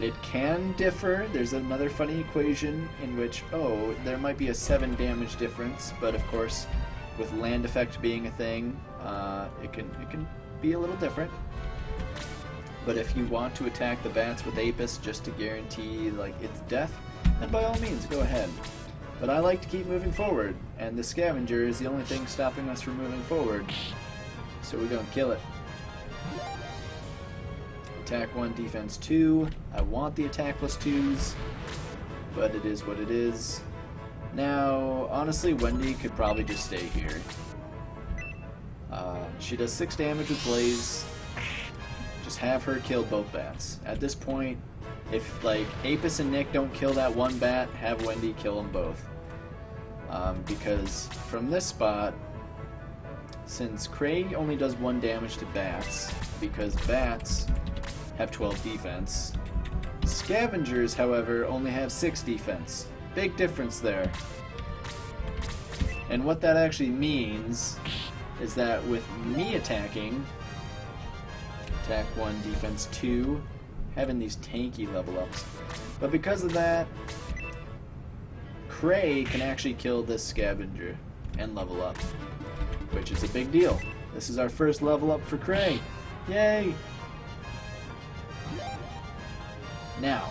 [SPEAKER 2] It can differ. There's another funny equation in which, oh, there might be a 7 damage difference, but of course, with land effect being a thing, it can be a little different. But if you want to attack the bats with Apis just to guarantee like its death, then by all means go ahead. But I like to keep moving forward, and the scavenger is the only thing stopping us from moving forward. So we're gonna kill it. Attack 1, defense 2. I want the attack plus 2s, but it is what it is. Now, honestly, Wendy could probably just stay here. She does 6 damage with Blaze. Just have her kill both bats. At this point, if like Apis and Nick don't kill that one bat, have Wendy kill them both. Because from this spot, since Cray only does 1 damage to bats, because bats have 12 defense, scavengers, however, only have 6 defense. Big difference there. And what that actually means is that with me attacking, attack 1, defense 2, having these tanky level ups. But because of that, Cray can actually kill this scavenger and level up, which is a big deal. This is our first level up for Cray. Yay! Now,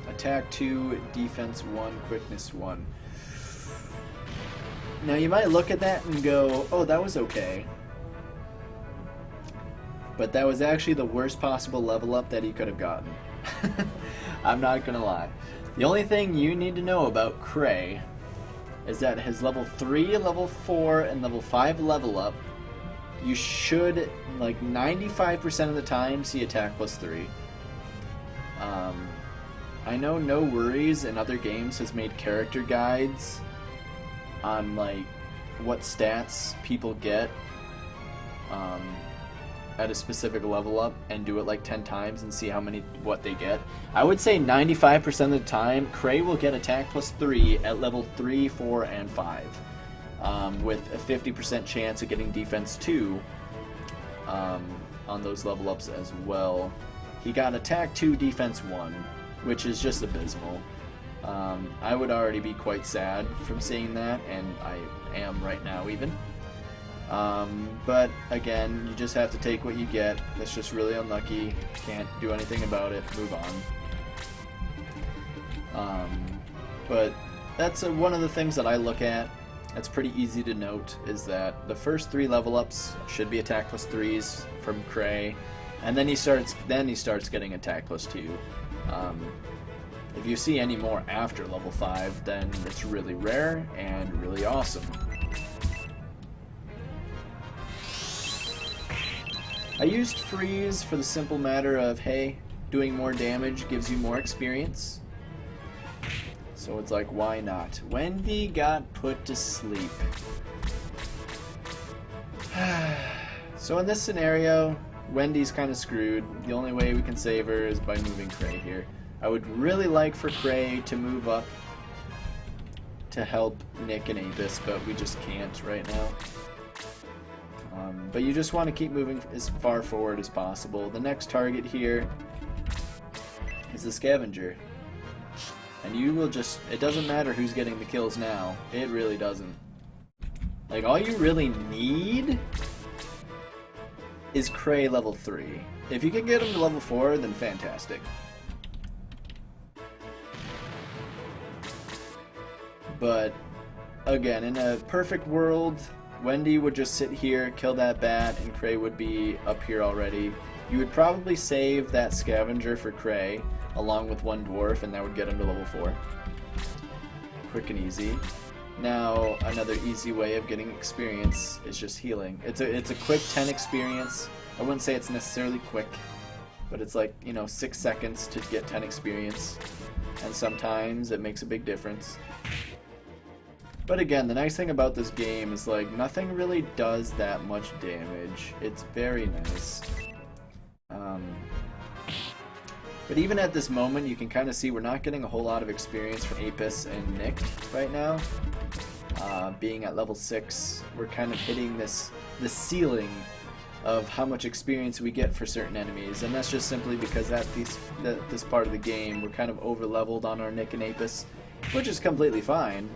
[SPEAKER 2] attack 2, defense 1, quickness 1. Now you might look at that and go, oh, that was okay. But that was actually the worst possible level up that he could have gotten. I'm not gonna lie. The only thing you need to know about Cray is that his level 3, level 4, and level 5 level up, you should, like 95% of the time, see attack plus 3. I know No Worries in other games has made character guides on like what stats people get at a specific level up and do it like 10 times and see what they get. I would say 95% of the time, Cray will get attack plus 3 at level 3, 4, and 5, with a 50% chance of getting defense 2 on those level ups as well. He got attack 2, defense 1, which is just abysmal. I would already be quite sad from seeing that, and I am right now even. But again, you just have to take what you get. That's just really unlucky. Can't do anything about it. Move on. But that's one of the things that I look at. That's pretty easy to note, is that the first 3 level ups should be attack plus 3s from Cray, and then he starts getting attack plus 2. If you see any more after level 5, then it's really rare and really awesome. I used freeze for the simple matter of, hey, doing more damage gives you more experience. So it's like, why not? Wendy got put to sleep. So in this scenario, Wendy's kind of screwed. The only way we can save her is by moving Cray here. I would really like for Cray to move up to help Nick and Apis, but we just can't right now. But you just want to keep moving as far forward as possible. The next target here is the scavenger. And you will just, it doesn't matter who's getting the kills now. It really doesn't. Like, all you really need is Cray level 3. If you can get him to level 4, then fantastic. But, again, in a perfect world, Wendy would just sit here, kill that bat, and Cray would be up here already. You would probably save that scavenger for Cray, along with one dwarf, and that would get him to level 4. Quick and easy. Now, another easy way of getting experience is just healing. It's a quick 10 experience. I wouldn't say it's necessarily quick, but it's like, you know, 6 seconds to get 10 experience. And sometimes it makes a big difference. But again, the nice thing about this game is like nothing really does that much damage. It's very nice. But even at this moment, you can kind of see we're not getting a whole lot of experience from Apis and Nick right now. Being at level 6, we're kind of hitting the ceiling of how much experience we get for certain enemies, and that's just simply because at this part of the game, we're kind of over leveled on our Nick and Apis, which is completely fine.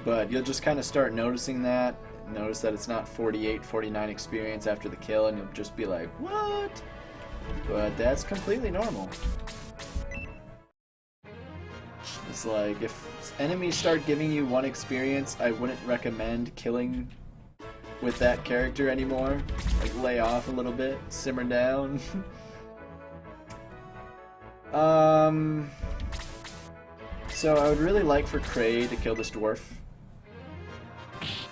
[SPEAKER 2] But you'll just kind of start noticing that. Notice that it's not 48, 49 experience after the kill, and you'll just be like, what? But that's completely normal. It's like, if enemies start giving you 1 experience, I wouldn't recommend killing with that character anymore. Like, lay off a little bit, simmer down. So I would really like for Cray to kill this dwarf,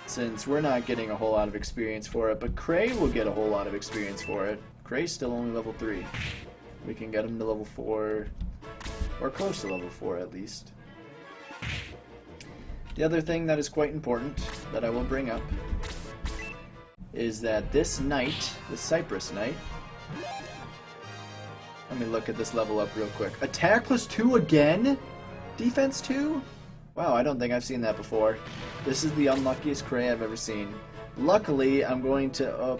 [SPEAKER 2] since we're not getting a whole lot of experience for it, but Cray will get a whole lot of experience for it. Cray's still only level 3. We can get him to level 4, or close to level 4 at least. The other thing that is quite important that I will bring up is that this knight, the Cypress Knight, let me look at this level up real quick. Attack plus 2 again? Defense 2? Wow, I don't think I've seen that before. This is the unluckiest Cray I've ever seen. Luckily, I'm going to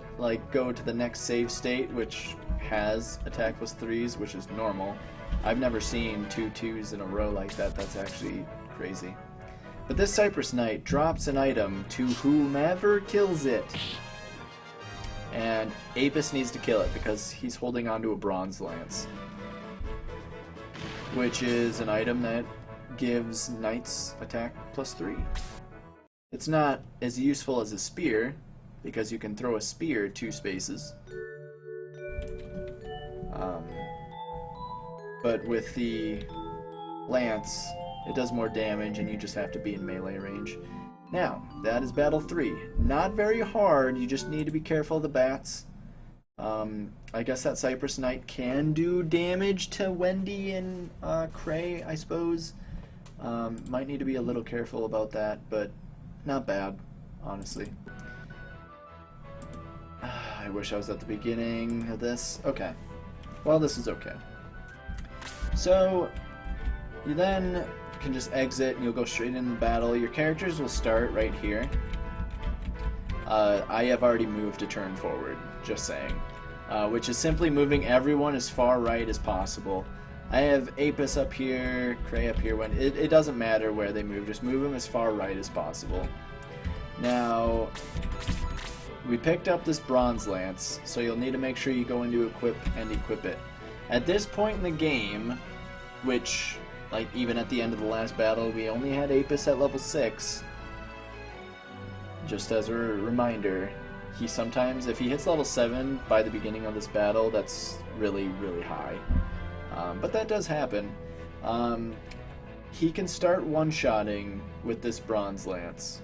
[SPEAKER 2] go to the next save state, which has attack plus 3s, which is normal. I've never seen 2 2s in a row like that. That's actually crazy. But this Cypress Knight drops an item to whomever kills it. And Apis needs to kill it because he's holding onto a bronze lance, which is an item that gives knights attack plus 3. It's not as useful as a spear, because you can throw a spear 2 spaces. But with the lance, it does more damage and you just have to be in melee range. Now, that is battle 3. Not very hard, you just need to be careful of the bats. I guess that Cypress Knight can do damage to Wendy and Cray, I suppose. Might need to be a little careful about that, but not bad, honestly. I wish I was at the beginning of this. Okay. Well, this is okay. So, you then can just exit and you'll go straight into the battle. Your characters will start right here. I have already moved a turn forward, just saying. Which is simply moving everyone as far right as possible. I have Apis up here, Cray up here. It doesn't matter where they move, just move them as far right as possible. Now, we picked up this bronze lance, so you'll need to make sure you go into equip and equip it. At this point in the game, which, like, even at the end of the last battle, we only had Apis at level 6. Just as a reminder, he sometimes, if he hits level 7 by the beginning of this battle, that's really, really high. But that does happen. He can start one-shotting with this bronze lance,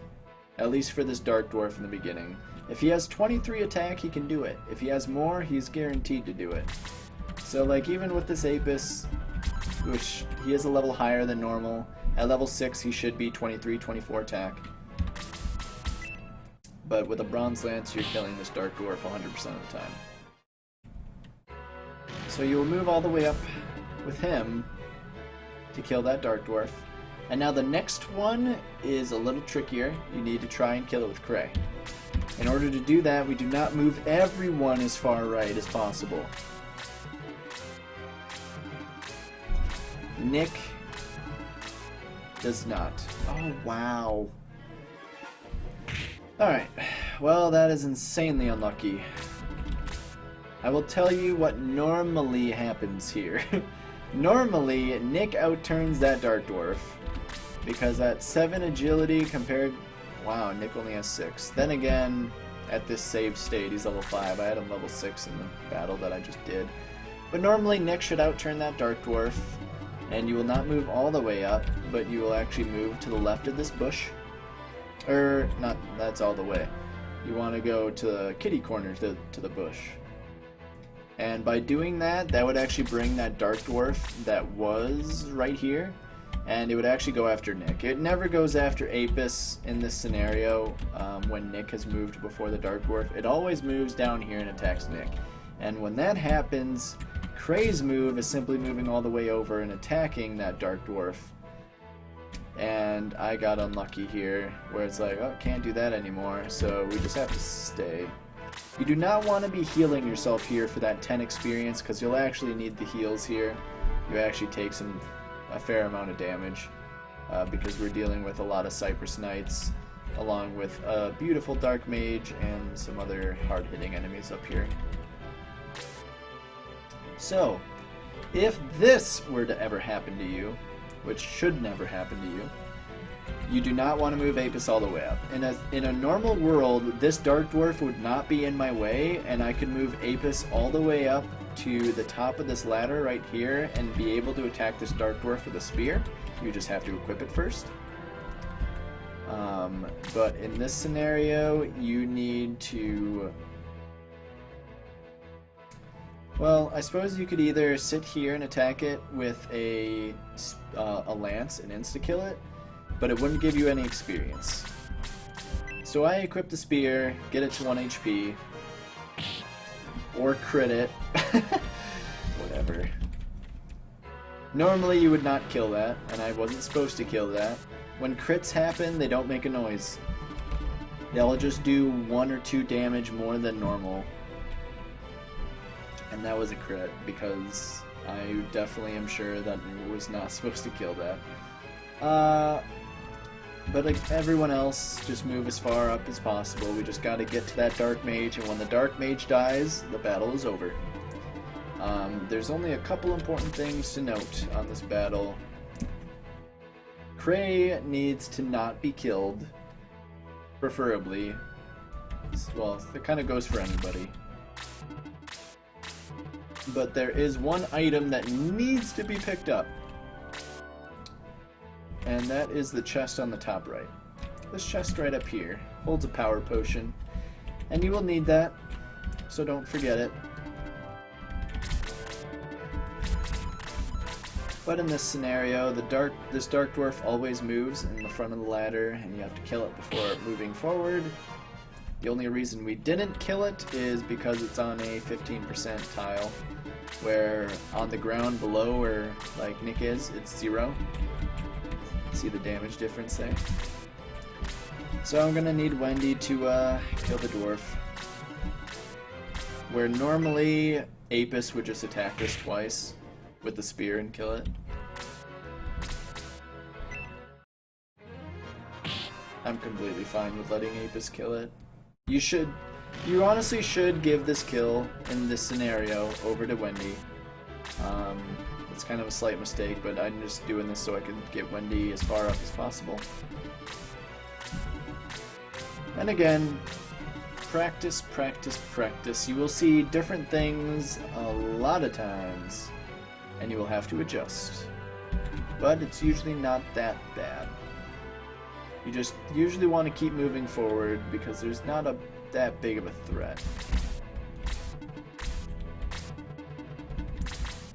[SPEAKER 2] at least for this dark dwarf in the beginning. If he has 23 attack, he can do it. If he has more, he's guaranteed to do it. So, like, even with this Apis, which he is a level higher than normal, at level 6 he should be 23, 24 attack. But with a bronze lance, you're killing this dark dwarf 100% of the time. So you will move all the way up with him to kill that dark dwarf. And now the next one is a little trickier. You need to try and kill it with Cray. In order to do that, we do not move everyone as far right as possible. Nick does not. Oh, wow. Alright, well, that is insanely unlucky. I will tell you what normally happens here. Normally, Nick outturns that dark dwarf, because at 7 agility compared... Wow, Nick only has 6. Then again, at this save state, he's level 5. I had him level 6 in the battle that I just did. But normally, Nick should outturn that dark dwarf. And you will not move all the way up, but you will actually move to the left of this bush. Not, that's all the way. You want to go to the kitty corner to the bush. And by doing that, that would actually bring that dark dwarf that was right here, and it would actually go after Nick. It never goes after Apis in this scenario when Nick has moved before the dark dwarf. It always moves down here and attacks Nick. And when that happens, Kray's move is simply moving all the way over and attacking that dark dwarf. And I got unlucky here, where it's like, oh, can't do that anymore, so we just have to stay. You do not want to be healing yourself here for that 10 experience, because you'll actually need the heals here. You actually take a fair amount of damage, because we're dealing with a lot of Cypress Knights, along with a beautiful Dark Mage and some other hard-hitting enemies up here. So, if this were to ever happen to you, which should never happen to you, you do not want to move Apis all the way up. In a normal world, this Dark Dwarf would not be in my way, and I could move Apis all the way up to the top of this ladder right here and be able to attack this Dark Dwarf with a spear. You just have to equip it first. But in this scenario, you need to... Well, I suppose you could either sit here and attack it with a lance and insta-kill it, but it wouldn't give you any experience. So I equip the spear, get it to 1 HP, or crit it. Whatever. Normally you would not kill that, and I wasn't supposed to kill that. When crits happen, they don't make a noise. They'll just do 1 or 2 damage more than normal. And that was a crit, because I definitely am sure that I was not supposed to kill that. But like everyone else, just move as far up as possible. We just gotta get to that Dark Mage, and when the Dark Mage dies, the battle is over. There's only a couple important things to note on this battle. Kray needs to not be killed, preferably. Well, it kind of goes for anybody. But there is one item that needs to be picked up. And that is the chest on the top right. This chest right up here holds a power potion. And you will need that, so don't forget it. But in this scenario, this Dark Dwarf always moves in the front of the ladder, and you have to kill it before moving forward. The only reason we didn't kill it is because it's on a 15% tile, where on the ground below where like Nick is, it's 0. See the damage difference there? So I'm gonna need Wendy to kill the dwarf. Where normally Apis would just attack this twice with the spear and kill it. I'm completely fine with letting Apis kill it. You honestly should give this kill in this scenario over to Wendy. It's kind of a slight mistake, but I'm just doing this so I can get Wendy as far up as possible. And again, practice, practice, practice. You will see different things a lot of times, and you will have to adjust. But it's usually not that bad. You just usually want to keep moving forward because there's not that big of a threat.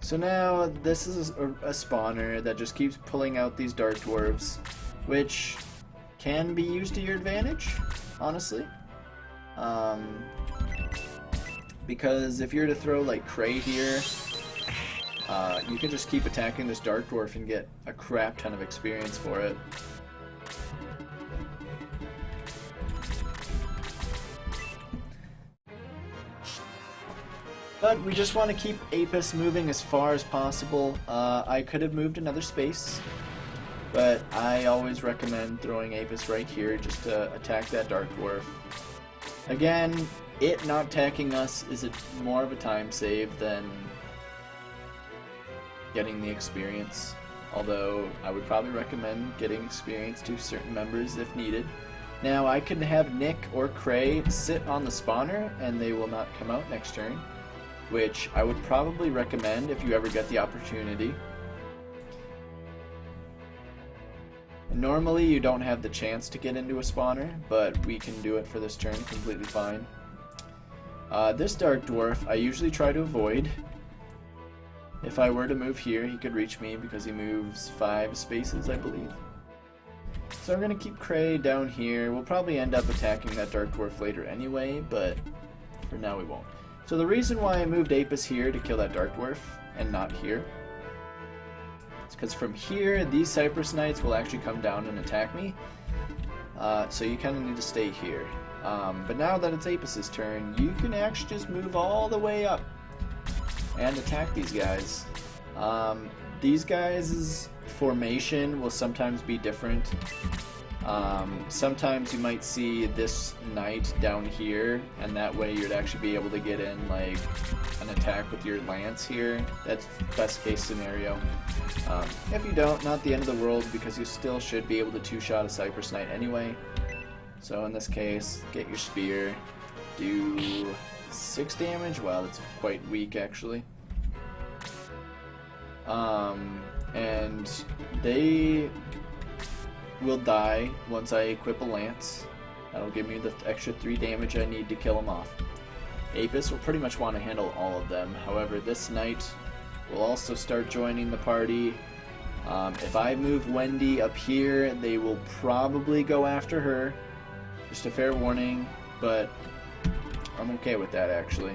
[SPEAKER 2] So now this is a spawner that just keeps pulling out these dark dwarves, which can be used to your advantage, honestly. Because if you're to throw like Kray here, you can just keep attacking this dark dwarf and get a crap ton of experience for it. But we just want to keep Apis moving as far as possible. I could have moved another space, but I always recommend throwing Apis right here just to attack that Dark Dwarf. Again, it not attacking us is more of a time save than getting the experience. Although I would probably recommend getting experience to certain members if needed. Now I can have Nick or Kray sit on the spawner and they will not come out next turn, which I would probably recommend if you ever get the opportunity. Normally you don't have the chance to get into a spawner, but we can do it for this turn completely fine. This Dark Dwarf I usually try to avoid. If I were to move here, he could reach me because he moves 5 spaces, I believe. So I'm going to keep Cray down here. We'll probably end up attacking that Dark Dwarf later anyway, but for now we won't. So the reason why I moved Apis here to kill that Dark Dwarf and not here is because from here, these Cypress Knights will actually come down and attack me. So you kind of need to stay here. But now that it's Apis's turn, you can actually just move all the way up and attack these guys. These guys' formation will sometimes be different. Sometimes you might see this knight down here, and that way you'd actually be able to get in like an attack with your lance here. That's best case scenario. If you don't, not the end of the world, because you still should be able to two-shot a Cypress Knight anyway. So in this case, get your spear, do 6 damage. Wow, that's quite weak actually. And they will die once I equip a lance. That'll give me the extra 3 damage I need to kill them off. Apis will pretty much want to handle all of them. However, this knight will also start joining the party. If I move Wendy up here, they will probably go after her. Just a fair warning, but I'm okay with that actually.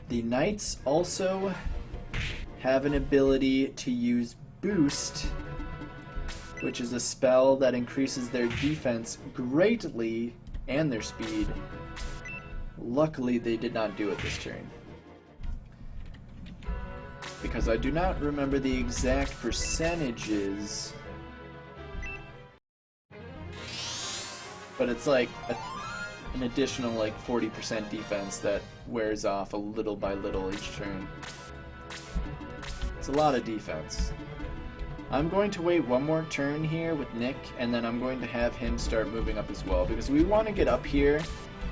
[SPEAKER 2] The knights also have an ability to use Boost, which is a spell that increases their defense greatly and their speed. Luckily, they did not do it this turn, because I do not remember the exact percentages, but it's like an additional like 40% defense that wears off a little by little each turn. It's a lot of defense. I'm going to wait one more turn here with Nick, and then I'm going to have him start moving up as well, because we want to get up here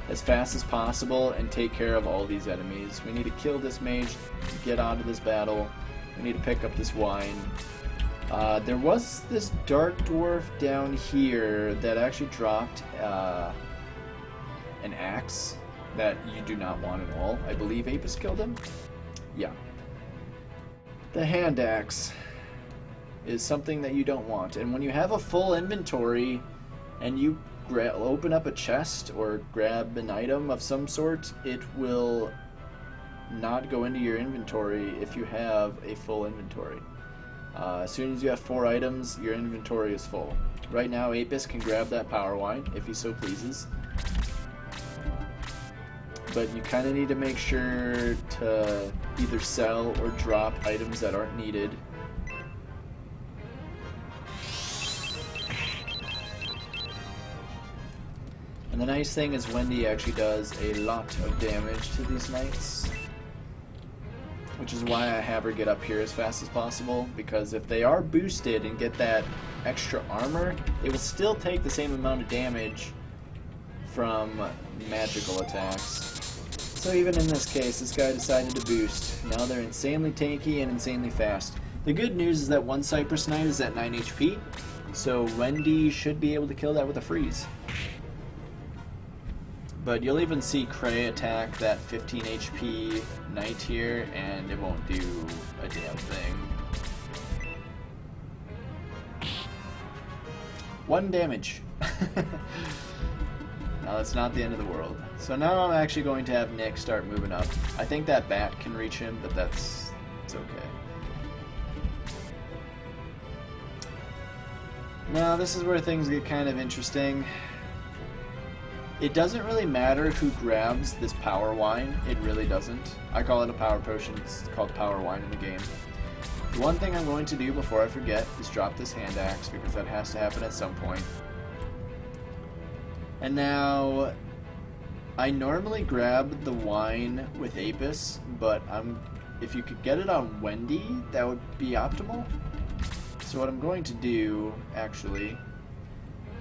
[SPEAKER 2] as fast as possible and take care of all these enemies. We need to kill this mage, get out of this battle. We need to pick up this wine. There was this Dark Dwarf down here that actually dropped an axe that you do not want at all. I believe Apis killed him? Yeah. The hand axe is something that you don't want, and when you have a full inventory and you open up a chest or grab an item of some sort, it will not go into your inventory if you have a full inventory. As soon as you have 4 items, your inventory is full. Right now, Apis can grab that power wine if he so pleases, but you kind of need to make sure to either sell or drop items that aren't needed. And the nice thing is Wendy actually does a lot of damage to these knights, which is why I have her get up here as fast as possible, because if they are boosted and get that extra armor, they will still take the same amount of damage from magical attacks. So even in this case, this guy decided to boost. Now they're insanely tanky and insanely fast. The good news is that one Cypress Knight is at 9 HP, so Wendy should be able to kill that with a freeze. But you'll even see Cray attack that 15 HP knight here, and it won't do a damn thing. 1 damage. Now that's not the end of the world. So now I'm actually going to have Nick start moving up. I think that bat can reach him, but it's okay. Now this is where things get kind of interesting. It doesn't really matter who grabs this power wine. It really doesn't. I call it a power potion. It's called power wine in the game. The one thing I'm going to do before I forget is drop this hand axe, because that has to happen at some point. And now, I normally grab the wine with Apis, but if you could get it on Wendy, that would be optimal. So what I'm going to do, actually,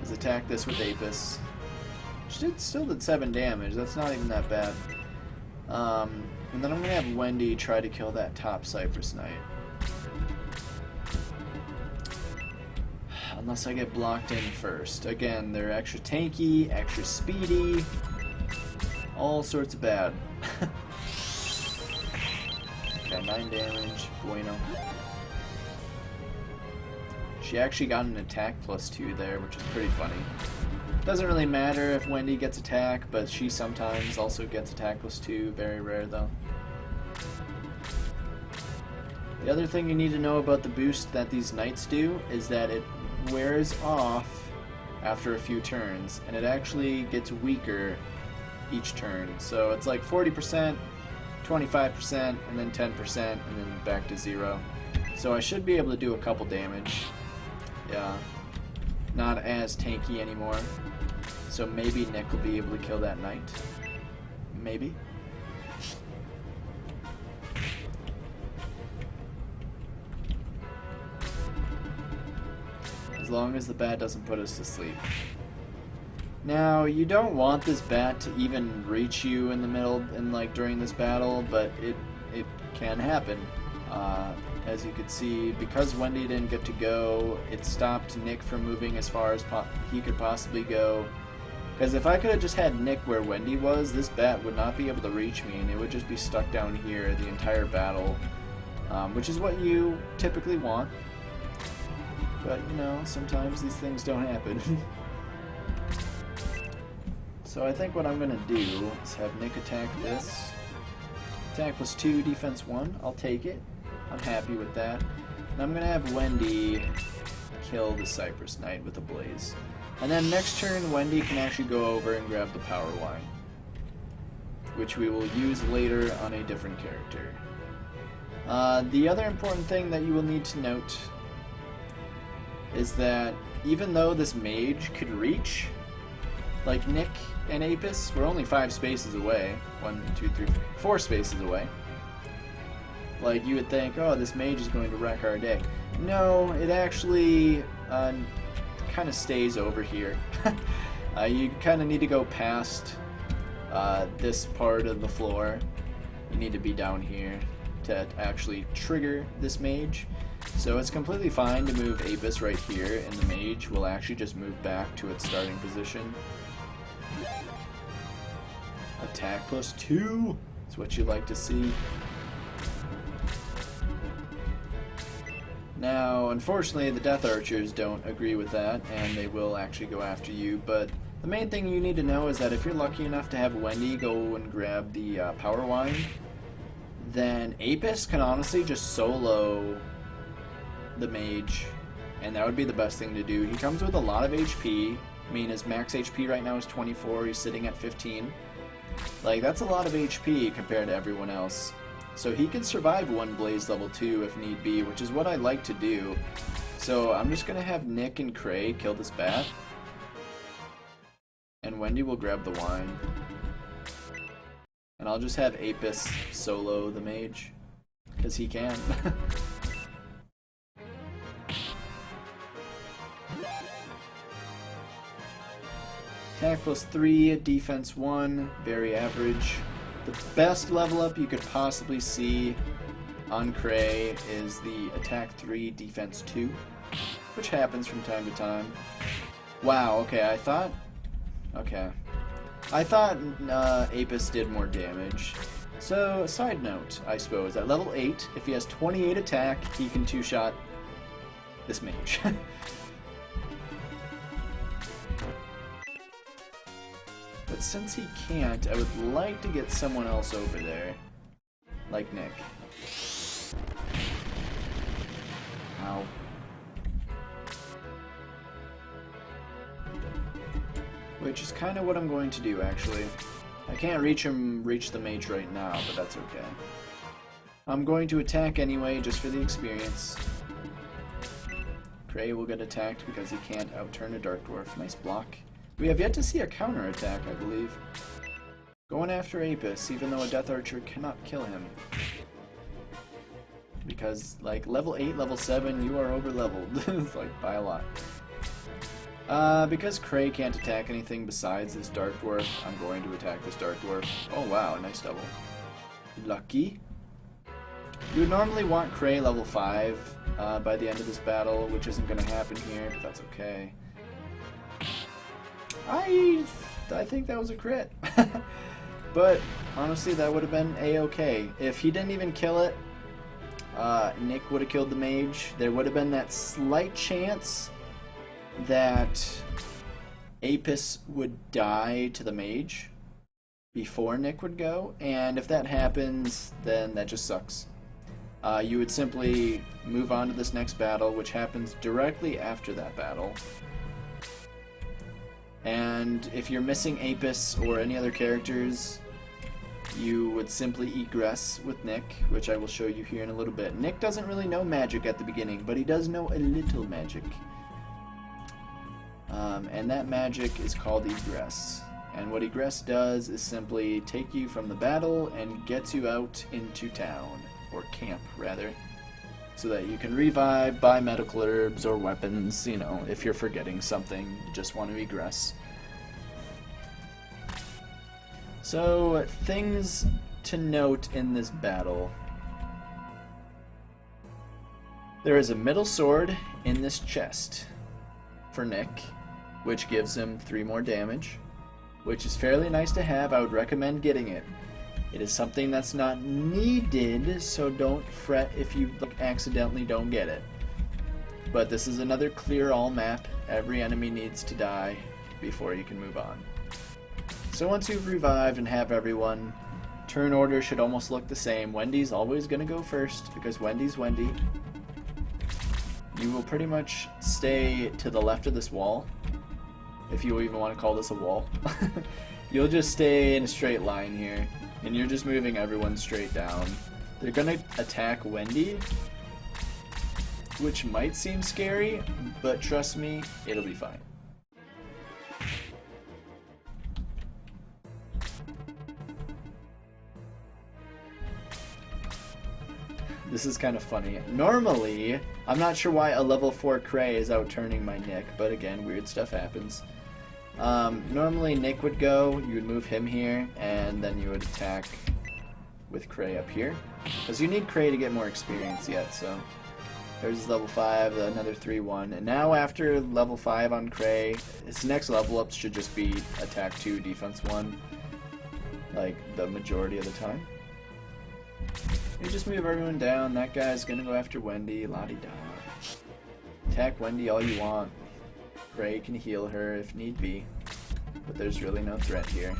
[SPEAKER 2] is attack this with Apis. Still did 7 damage, that's not even that bad. And then I'm going to have Wendy try to kill that top Cypress Knight. Unless I get blocked in first. Again, they're extra tanky, extra speedy, all sorts of bad. Okay, 9 damage, bueno. She actually got an attack +2 there, which is pretty funny. Doesn't really matter if Wendy gets attack, but she sometimes also gets attack +2, very rare though. The other thing you need to know about the boost that these knights do is that it wears off after a few turns, and it actually gets weaker each turn. So it's like 40%, 25%, and then 10%, and then back to 0. So I should be able to do a couple damage. Yeah. Not as tanky anymore. So maybe Nick will be able to kill that knight. Maybe. As long as the bat doesn't put us to sleep. Now, you don't want this bat to even reach you in the middle and like during this battle, but it can happen. As you could see, because Wendy didn't get to go, it stopped Nick from moving as far as he could possibly go. Because if I could have just had Nick where Wendy was, this bat would not be able to reach me, and it would just be stuck down here the entire battle, which is what you typically want. But, you know, sometimes these things don't happen. So I think what I'm going to do is have Nick attack this. Attack +2, defense 1. I'll take it. I'm happy with that. And I'm going to have Wendy kill the Cypress Knight with a blaze. And then next turn, Wendy can actually go over and grab the Power Wine, which we will use later on a different character. The other important thing that you will need to note is that even though this mage could reach, like Nick and Apis, we're only 5 spaces away. 1, 2, 3, 4 spaces away. Like, you would think, oh, this mage is going to wreck our day. No, it actually kind of stays over here. You kind of need to go past this part of the floor. You need to be down here to actually trigger this mage. So it's completely fine to move Apis right here, and the mage will actually just move back to its starting position. Attack +2 is what you like to see. Now, unfortunately, the Death Archers don't agree with that, and they will actually go after you, but the main thing you need to know is that if you're lucky enough to have Wendy go and grab the Power Wine, then Apis can honestly just solo the mage, and that would be the best thing to do. He comes with a lot of HP. I mean, his max HP right now is 24, he's sitting at 15. Like, that's a lot of HP compared to everyone else. So he can survive one Blaze level 2 if need be, which is what I like to do. So I'm just going to have Nick and Cray kill this bat. And Wendy will grab the wine. And I'll just have Apis solo the mage, because he can. Attack +3, defense 1, very average. The best level up you could possibly see on Cray is the attack 3, defense 2, which happens from time to time. Wow, okay, I thought Apis did more damage. So, side note, I suppose, at level 8, if he has 28 attack, he can 2-shot this mage. But since he can't, I would like to get someone else over there. Like Nick. Ow. Which is kind of what I'm going to do, actually. I can't reach the mage right now, but that's okay. I'm going to attack anyway, just for the experience. Cray will get attacked because he can't outturn a Dark Dwarf. Nice block. We have yet to see a counter-attack, I believe. Going after Apis, even though a Death Archer cannot kill him. Because, like, level 8, level 7, you are over-leveled. It's like, by a lot. Because Cray can't attack anything besides this Dark Dwarf, I'm going to attack this Dark Dwarf. Oh wow, nice double. Lucky. You would normally want Cray level 5 by the end of this battle, which isn't going to happen here, but that's okay. I think that was a crit. But honestly, that would have been a-okay. If he didn't even kill it, Nick would have killed the mage. There would have been that slight chance that Apis would die to the mage before Nick would go, and if that happens, then that just sucks. You would simply move on to this next battle, which happens directly after that battle. And if you're missing Apis or any other characters, you would simply egress with Nick, which I will show you here in a little bit. Nick doesn't really know magic at the beginning, but he does know a little magic. And that magic is called egress. And what egress does is simply take you from the battle and gets you out into town, or camp rather, so that you can revive, buy medical herbs or weapons, you know, if you're forgetting something, you just want to egress. So, things to note in this battle. There is a middle sword in this chest for Nick, which gives him 3 more damage, which is fairly nice to have. I would recommend getting it. It is something that's not needed, so don't fret if you accidentally don't get it. But this is another clear all map. Every enemy needs to die before you can move on. So once you've revived and have everyone, turn order should almost look the same. Wendy's always going to go first because Wendy's Wendy. You will pretty much stay to the left of this wall, if you even want to call this a wall. You'll just stay in a straight line here, and you're just moving everyone straight down. They're going to attack Wendy, which might seem scary, but trust me, it'll be fine. This is kind of funny. Normally, I'm not sure why a level 4 Cray is outturning my Nick, but again, weird stuff happens. Normally Nick would go, you would move him here, and then you would attack with Cray up here. Because you need Cray to get more experience yet, so... There's level 5, another 3-1, and now after level 5 on Cray, its next level ups should just be attack 2, defense 1, like the majority of the time. You just move everyone down. That guy's gonna go after Wendy. La-di-da. Attack Wendy all you want. Cray can heal her if need be, but there's really no threat here.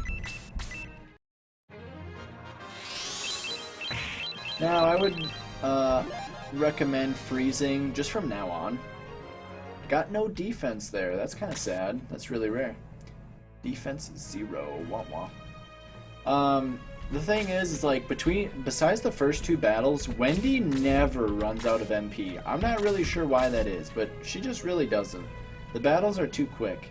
[SPEAKER 2] Now I would recommend freezing just from now on. Got no defense there. That's kind of sad. That's really rare. Defense 0. Wah wah. The thing is like besides the first 2 battles, Wendy never runs out of MP. I'm not really sure why that is, but she just really doesn't. The battles are too quick,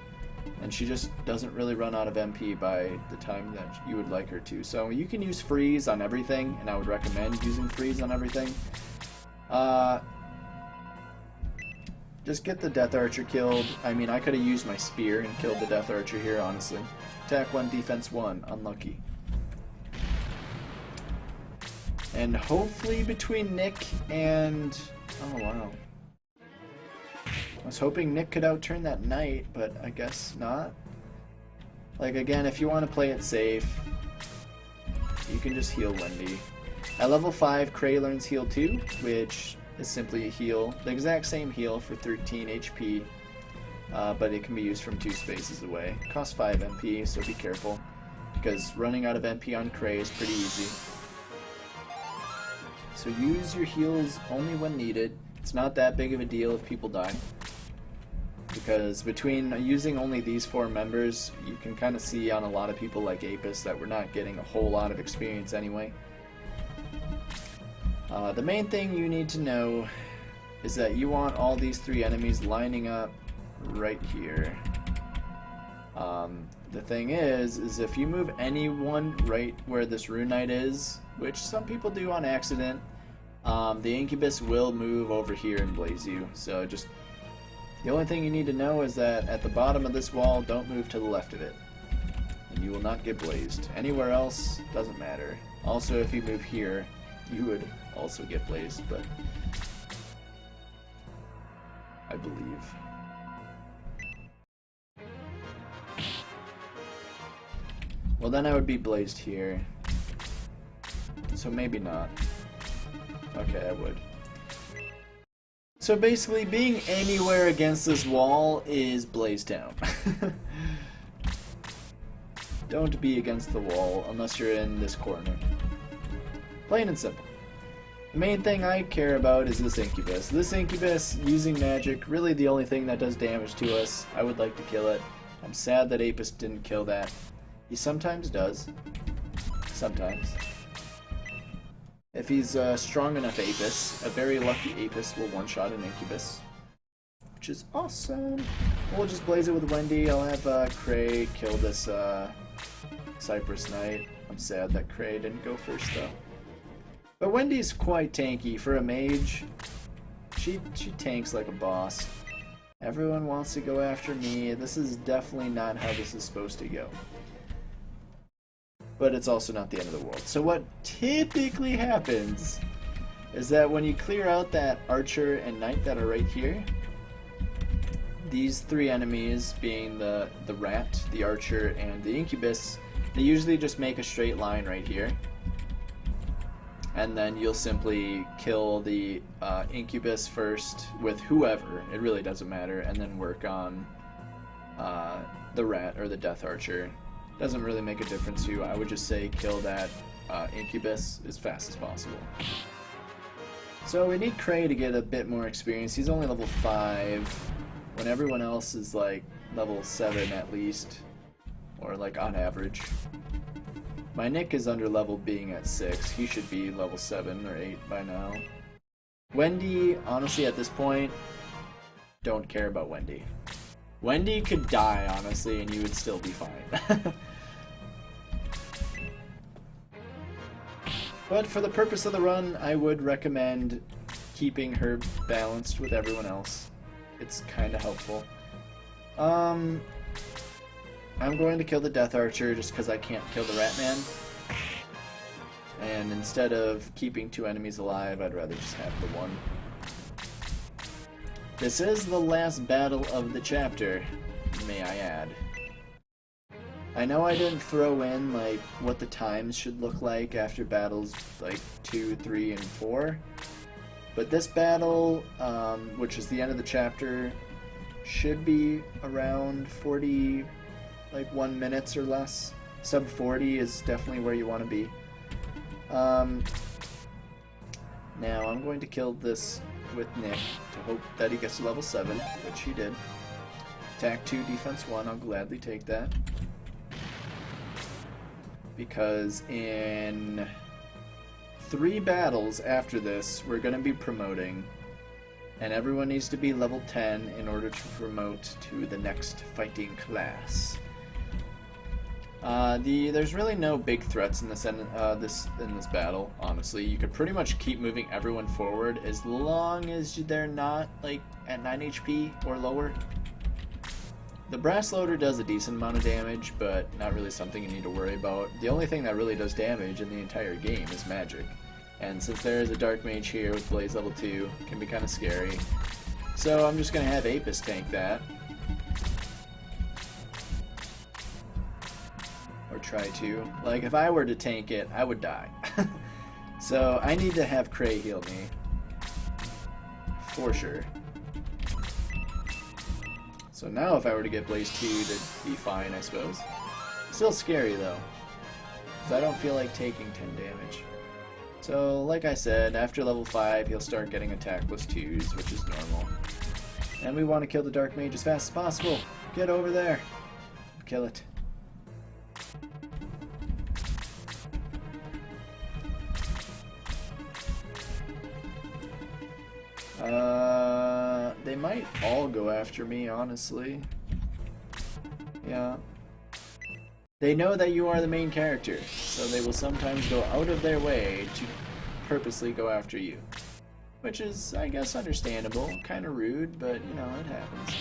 [SPEAKER 2] and she just doesn't really run out of MP by the time that you would like her to. So you can use freeze on everything, and I would recommend using freeze on everything. Just get the Death Archer killed. I mean, I could have used my spear and killed the Death Archer here, honestly. Attack 1, defense 1. Unlucky. And hopefully between Nick and... Oh, wow. I was hoping Nick could outturn that knight, but I guess not. Like, again, if you want to play it safe, you can just heal Wendy. At level 5, Cray learns heal 2, which is simply a heal. The exact same heal for 13 HP, but it can be used from 2 spaces away. It costs 5 MP, so be careful, because running out of MP on Cray is pretty easy. So use your heals only when needed. It's not that big of a deal if people die, because between using only these 4 members, you can kind of see on a lot of people like Apis that we're not getting a whole lot of experience anyway. The main thing you need to know is that you want all these 3 enemies lining up right here. The thing is if you move anyone right where this Rune Knight is, which some people do on accident, the Incubus will move over here and blaze you. So just, the only thing you need to know is that at the bottom of this wall, don't move to the left of it, and you will not get blazed. Anywhere else, doesn't matter. Also, if you move here, you would also get blazed, but I believe. Well, then I would be blazed here. So maybe not. Okay, I would. So basically, being anywhere against this wall is Blaze Town. Don't be against the wall unless you're in this corner. Plain and simple. The main thing I care about is this Incubus. This Incubus, using magic, really the only thing that does damage to us. I would like to kill it. I'm sad that Apis didn't kill that. He sometimes does. Sometimes. If he's a strong enough Apis, a very lucky Apis will one-shot an Incubus. Which is awesome. We'll just blaze it with Wendy. I'll have Cray kill this Cypress Knight. I'm sad that Cray didn't go first though. But Wendy's quite tanky for a mage. She tanks like a boss. Everyone wants to go after me. This is definitely not how this is supposed to go. But it's also not the end of the world. So what typically happens is that when you clear out that archer and knight that are right here, these three enemies, being the rat, the archer, and the incubus, they usually just make a straight line right here. And then you'll simply kill the incubus first with whoever, it really doesn't matter, and then work on the rat or the death archer. Doesn't really make a difference to you. I would just say kill that incubus as fast as possible. So we need Cray to get a bit more experience. He's only level 5, when everyone else is like level 7 at least, or like on average. My Nick is under level being at 6. He should be level 7 or 8 by now. Wendy, honestly at this point, don't care about Wendy. Wendy could die, honestly, and you would still be fine. But for the purpose of the run, I would recommend keeping her balanced with everyone else. It's kind of helpful. I'm going to kill the Death Archer just because I can't kill the Rat Man. And instead of keeping 2 enemies alive, I'd rather just have the one. This is the last battle of the chapter, may I add. I know I didn't throw in like what the times should look like after battles like 2, 3, and 4, but this battle, which is the end of the chapter, should be around 41 minutes or less. Sub 40 is definitely where you want to be. Now I'm going to kill this with Nick to hope that he gets to level 7, which he did. Attack 2, defense 1, I'll gladly take that. Because in 3 battles after this, we're going to be promoting, and everyone needs to be level 10 in order to promote to the next fighting class. There's really no big threats in this battle, honestly. You could pretty much keep moving everyone forward as long as they're not like at 9 HP or lower. The brass loader does a decent amount of damage, but not really something you need to worry about. The only thing that really does damage in the entire game is magic. And since there is a dark mage here with blaze level 2, it can be kind of scary. So I'm just going to have Apis tank that. Or try to. Like, if I were to tank it, I would die. So I need to have Cray heal me. For sure. So now if I were to get Blaze 2, that'd be fine, I suppose. Still scary, though. Because I don't feel like taking 10 damage. So, like I said, after level 5, he'll start getting attack plus 2s, which is normal. And we want to kill the Dark Mage as fast as possible. Get over there. Kill it. They might all go after me, honestly. Yeah. They know that you are the main character, so they will sometimes go out of their way to purposely go after you. Which is, I guess, understandable. Kind of rude, but, you know, it happens.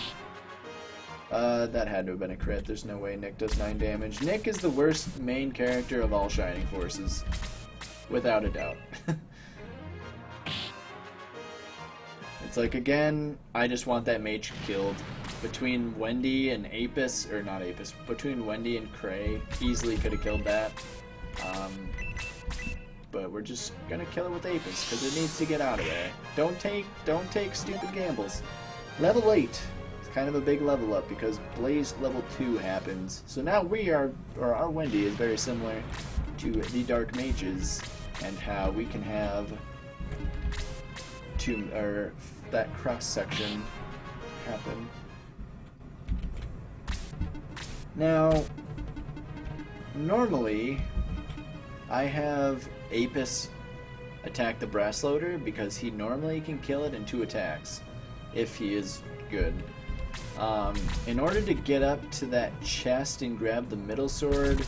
[SPEAKER 2] That had to have been a crit. There's no way Nick does 9 damage. Nick is the worst main character of all Shining Forces. Without a doubt. It's like, again, I just want that mage killed. Between Wendy and Apis, or not Apis, between Wendy and Cray, easily could have killed that. But we're just gonna kill it with Apis, because it needs to get out of there. Don't take stupid gambles. Level 8. It's kind of a big level up, because Blaze level 2 happens. So now our Wendy is very similar to the Dark Mages, and how we can have that cross section happen. Now, normally I have Apis attack the brass loader because he normally can kill it in 2 attacks if he is good. In order to get up to that chest and grab the middle sword,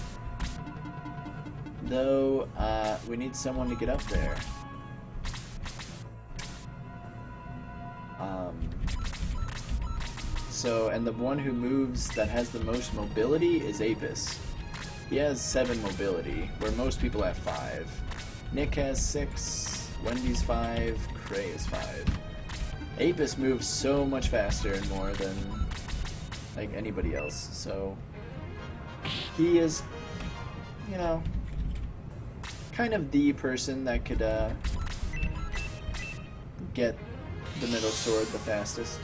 [SPEAKER 2] though, we need someone to get up there. And the one who moves that has the most mobility is Apis. He has 7 mobility, where most people have 5. Nick has 6, Wendy's 5, Cray is 5. Apis moves so much faster and more than like anybody else, so he is, you know, kind of the person that could get the middle sword the fastest.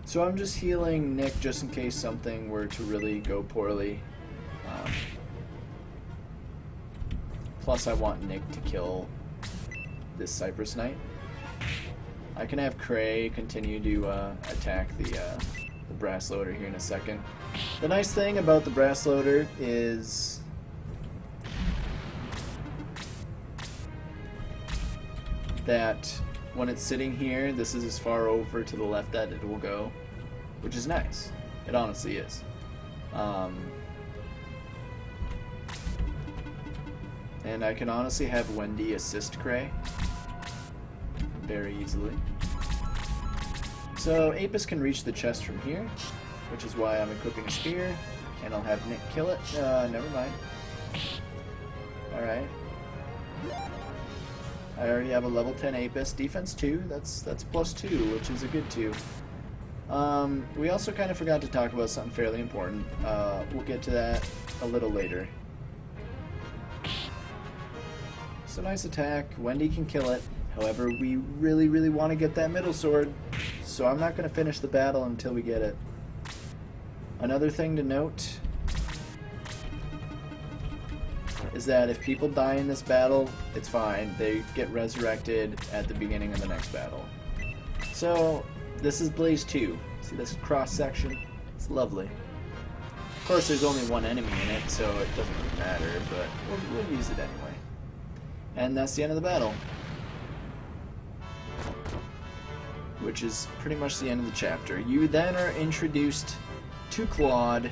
[SPEAKER 2] So I'm just healing Nick just in case something were to really go poorly. Plus I want Nick to kill this Cypress Knight. I can have Cray continue to attack the brass loader here in a second. The nice thing about the brass loader is that when it's sitting here, this is as far over to the left that it will go, which is nice. It honestly is. And I can honestly have Wendy assist Cray very easily. So Apis can reach the chest from here, which is why I'm equipping a spear, and I'll have Nick kill it. Never mind. Alright. I already have a level 10 Apis. Defense 2, that's plus 2, which is a good 2. We also kind of forgot to talk about something fairly important. We'll get to that a little later. So nice attack. Wendy can kill it. However, we really, really want to get that middle sword, so I'm not going to finish the battle until we get it. Another thing to note is that if people die in this battle, it's fine. They get resurrected at the beginning of the next battle. So, this is Blaze 2. See this cross section? It's lovely. Of course, there's only one enemy in it, so it doesn't really matter, but we'll use it anyway. And that's the end of the battle. Which is pretty much the end of the chapter. You then are introduced to Claude,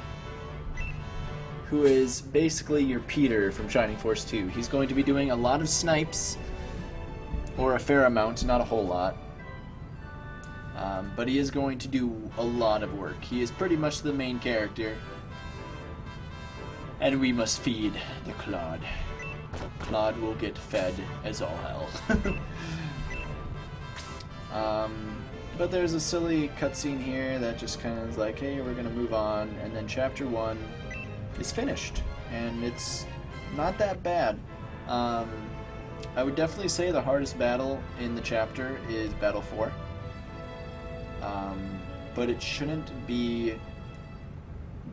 [SPEAKER 2] who is basically your Peter from Shining Force 2. He's going to be doing a lot of snipes, or a fair amount, not a whole lot. But he is going to do a lot of work. He is pretty much the main character. And we must feed the Claude. Claude will get fed as all hell. But there's a silly cutscene here that just kind of is like, hey, we're going to move on. And then Chapter 1 is finished. And it's not that bad. I would definitely say the hardest battle in the chapter is Battle 4. But it shouldn't be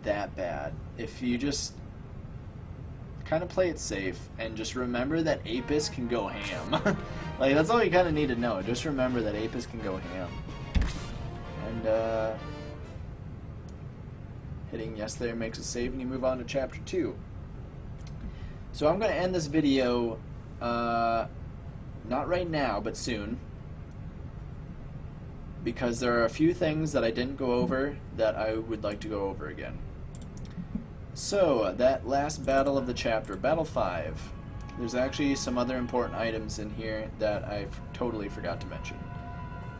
[SPEAKER 2] that bad. If you just kind of play it safe and just remember that Apis can go ham. Like, that's all you kind of need to know. Just remember that Apis can go ham. And hitting yes there makes a save, and you move on to Chapter 2. So I'm going to end this video, not right now, but soon, because there are a few things that I didn't go over that I would like to go over again. So, that last battle of the chapter, Battle 5, there's actually some other important items in here that I've totally forgot to mention.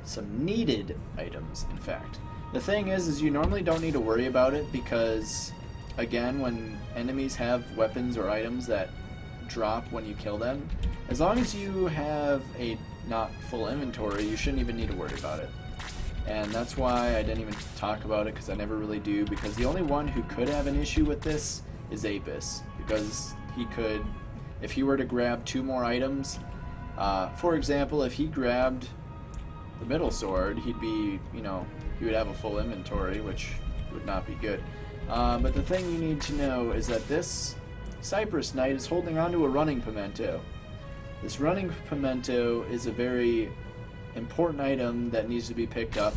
[SPEAKER 2] Some needed items, in fact. The thing is you normally don't need to worry about it because, again, when enemies have weapons or items that drop when you kill them. As long as you have a not full inventory, you shouldn't even need to worry about it. And that's why I didn't even talk about it, because I never really do, because the only one who could have an issue with this is Apis, because he could, if he were to grab 2 more items, for example, if he grabbed the middle sword, he'd be, you know, he would have a full inventory, which would not be good. But the thing you need to know is that this Cypress Knight is holding onto a running pimento. This running pimento is a very important item that needs to be picked up.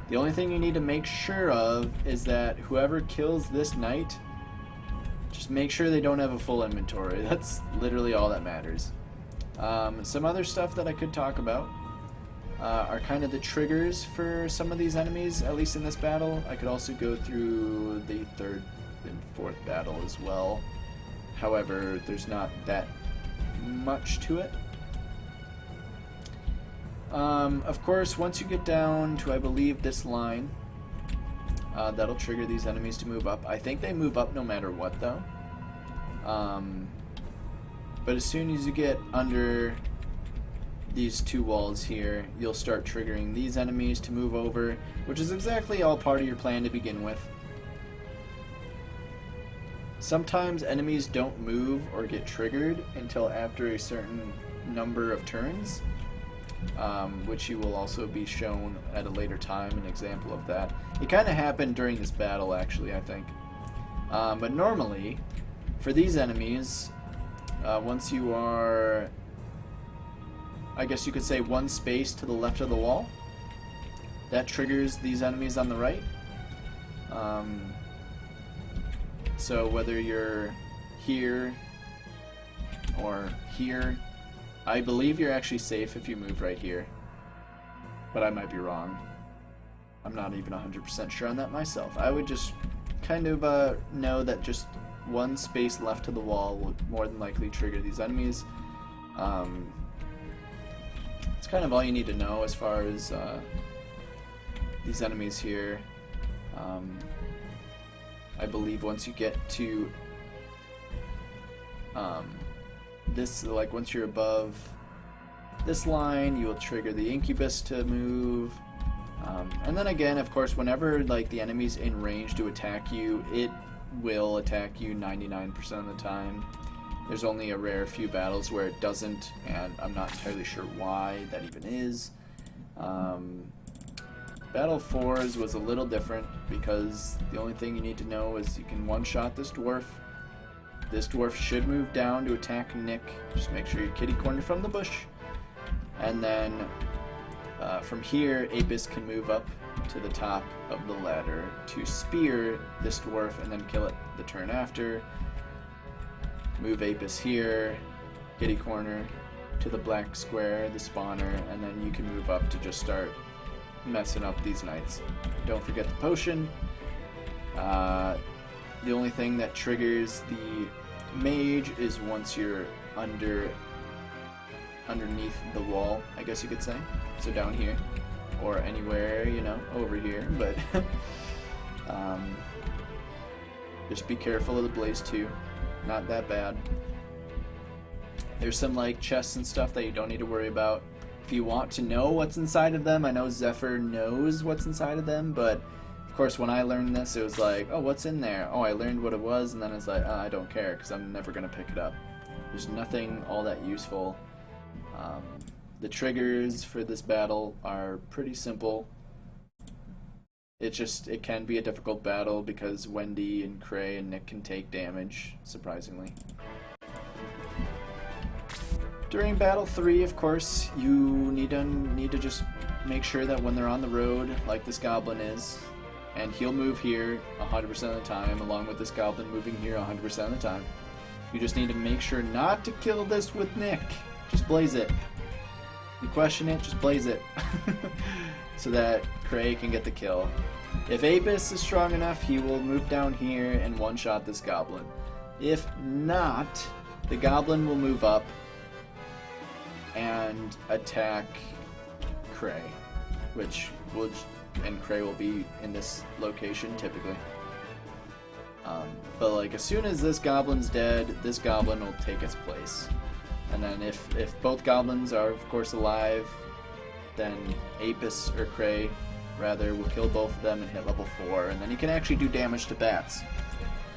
[SPEAKER 2] The only thing you need to make sure of is that whoever kills this knight, just make sure they don't have a full inventory. That's literally all that matters. Some other stuff that I could talk about are kind of the triggers for some of these enemies, at least in this battle. I could also go through the 3rd and 4th battle as well. However, there's not that much to it. Of course, once you get down to, I believe, this line, that'll trigger these enemies to move up. I think they move up no matter what, though. But as soon as you get under these 2 walls here, you'll start triggering these enemies to move over, which is exactly all part of your plan to begin with. Sometimes enemies don't move or get triggered until after a certain number of turns, which you will also be shown at a later time, an example of that. It kind of happened during this battle, actually, I think. But normally, for these enemies, once you are, I guess you could say, 1 space to the left of the wall, that triggers these enemies on the right. So whether you're here or here, I believe you're actually safe if you move right here, but I might be wrong. I'm not even 100% sure on that myself. I would just kind of know that just 1 space left to the wall will more than likely trigger these enemies. It's kind of all you need to know as far as these enemies here. I believe once you get to this, like once you're above this line, you will trigger the incubus to move. And then again, of course, whenever like the enemy's in range to attack you, it will attack you 99% of the time. There's only a rare few battles where it doesn't, and I'm not entirely sure why that even is. Battle 4's was a little different because the only thing you need to know is you can one-shot this dwarf. This dwarf should move down to attack Nick. Just make sure you kitty corner from the bush. And then from here, Apis can move up to the top of the ladder to spear this dwarf and then kill it the turn after. Move Apis here, kitty corner to the black square, the spawner, and then you can move up to just start messing up these knights. Don't forget the potion. The only thing that triggers the mage is once you're underneath the wall, I guess you could say. So down here, or anywhere, you know, over here, but just be careful of the blaze too. Not that bad. There's some like chests and stuff that you don't need to worry about. If you want to know what's inside of them, I know Zephyr knows what's inside of them, but of course when I learned this, it was like, oh, what's in there? Oh, I learned what it was, and then it's like, oh, I don't care, because I'm never going to pick it up. There's nothing all that useful. The triggers for this battle are pretty simple. It can be a difficult battle because Wendy and Cray and Nick can take damage, surprisingly. During Battle 3, of course, you need to just make sure that when they're on the road, like this goblin is, and he'll move here 100% of the time, along with this goblin moving here 100% of the time, you just need to make sure not to kill this with Nick. Just blaze it. You question it, just blaze it. So that Cray can get the kill. If Apis is strong enough, he will move down here and one-shot this goblin. If not, the goblin will move up and attack Cray, and Cray will be in this location typically. But like as soon as this goblin's dead, this goblin will take its place. And then if both goblins are of course alive, then Apis or Cray rather will kill both of them and hit level 4, and then you can actually do damage to bats,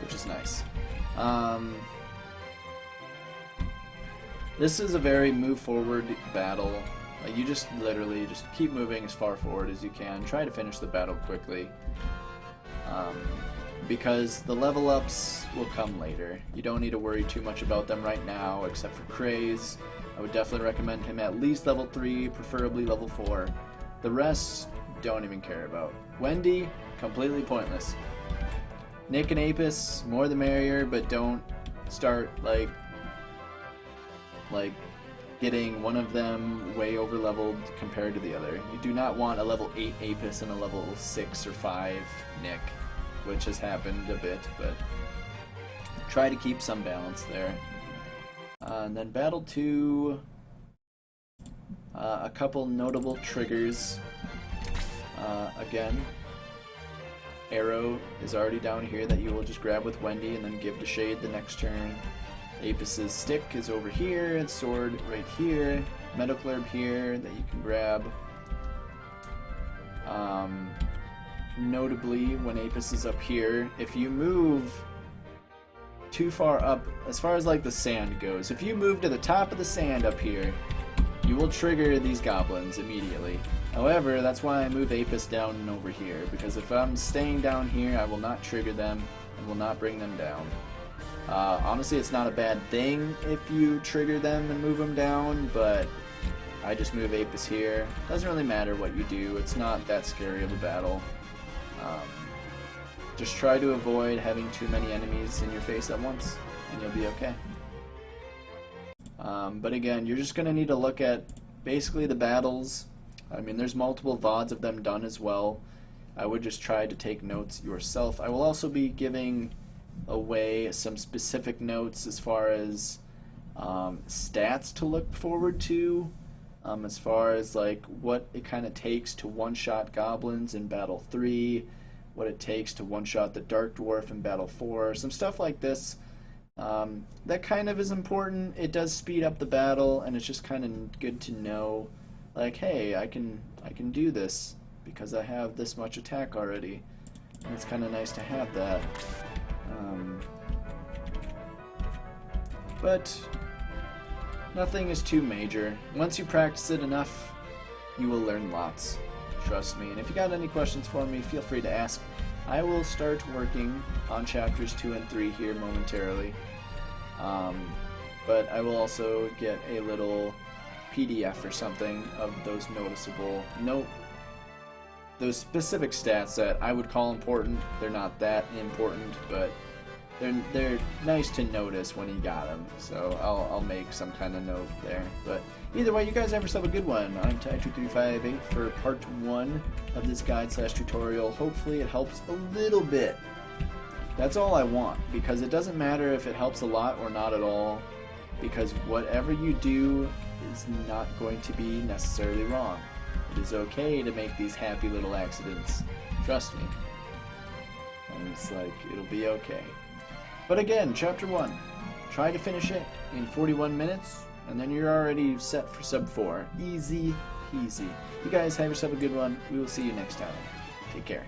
[SPEAKER 2] which is nice. This is a very move forward battle. Like you just literally just keep moving as far forward as you can. Try to finish the battle quickly. Because the level ups will come later. You don't need to worry too much about them right now, except for Cray's. I would definitely recommend him at least level 3, preferably level 4. The rest, don't even care about. Wendy, completely pointless. Nick and Apis, more the merrier, but don't start like getting one of them way over leveled compared to the other. You do not want a level 8 Apis and a level 6 or 5 Nick, which has happened a bit, but try to keep some balance there. And then Battle 2, a couple notable triggers. Again, Arrow is already down here that you will just grab with Wendy and then give to Shade the next turn. Apis's stick is over here, and sword right here. Metaclurb here that you can grab. Notably, when Apis is up here, if you move too far up, as far as like the sand goes, if you move to the top of the sand up here, you will trigger these goblins immediately. However, that's why I move Apis down and over here, because if I'm staying down here, I will not trigger them and will not bring them down. Honestly, it's not a bad thing if you trigger them and move them down, but I just move Apis here. Doesn't really matter what you do, it's not that scary of a battle. Just try to avoid having too many enemies in your face at once, and you'll be okay. But again, you're just going to need to look at basically the battles. I mean, there's multiple VODs of them done as well. I would just try to take notes yourself. I will also be giving away some specific notes as far as stats to look forward to, as far as like what it kind of takes to one-shot goblins in Battle 3, what it takes to one-shot the Dark Dwarf in Battle 4, some stuff like this. That kind of is important. It does speed up the battle, and it's just kind of good to know, like, hey, I can do this because I have this much attack already. And it's kind of nice to have that. But nothing is too major. Once you practice it enough, you will learn lots. Trust me. And if you got any questions for me, feel free to ask. I will start working on chapters 2 and 3 here momentarily. But I will also get a little PDF or something of those those specific stats that I would call important. They're not that important, but they're nice to notice when you got them. So I'll make some kind of note there. But either way, you guys have yourself a good one. I'm Ty2358 for part 1 of this guide/tutorial. Hopefully it helps a little bit. That's all I want, because it doesn't matter if it helps a lot or not at all, because whatever you do is not going to be necessarily wrong. It is okay to make these happy little accidents. Trust me. And it's like, it'll be okay. But again, chapter 1. Try to finish it in 41 minutes, and then you're already set for sub 4. Easy peasy. You guys have yourself a good one. We will see you next time. Take care.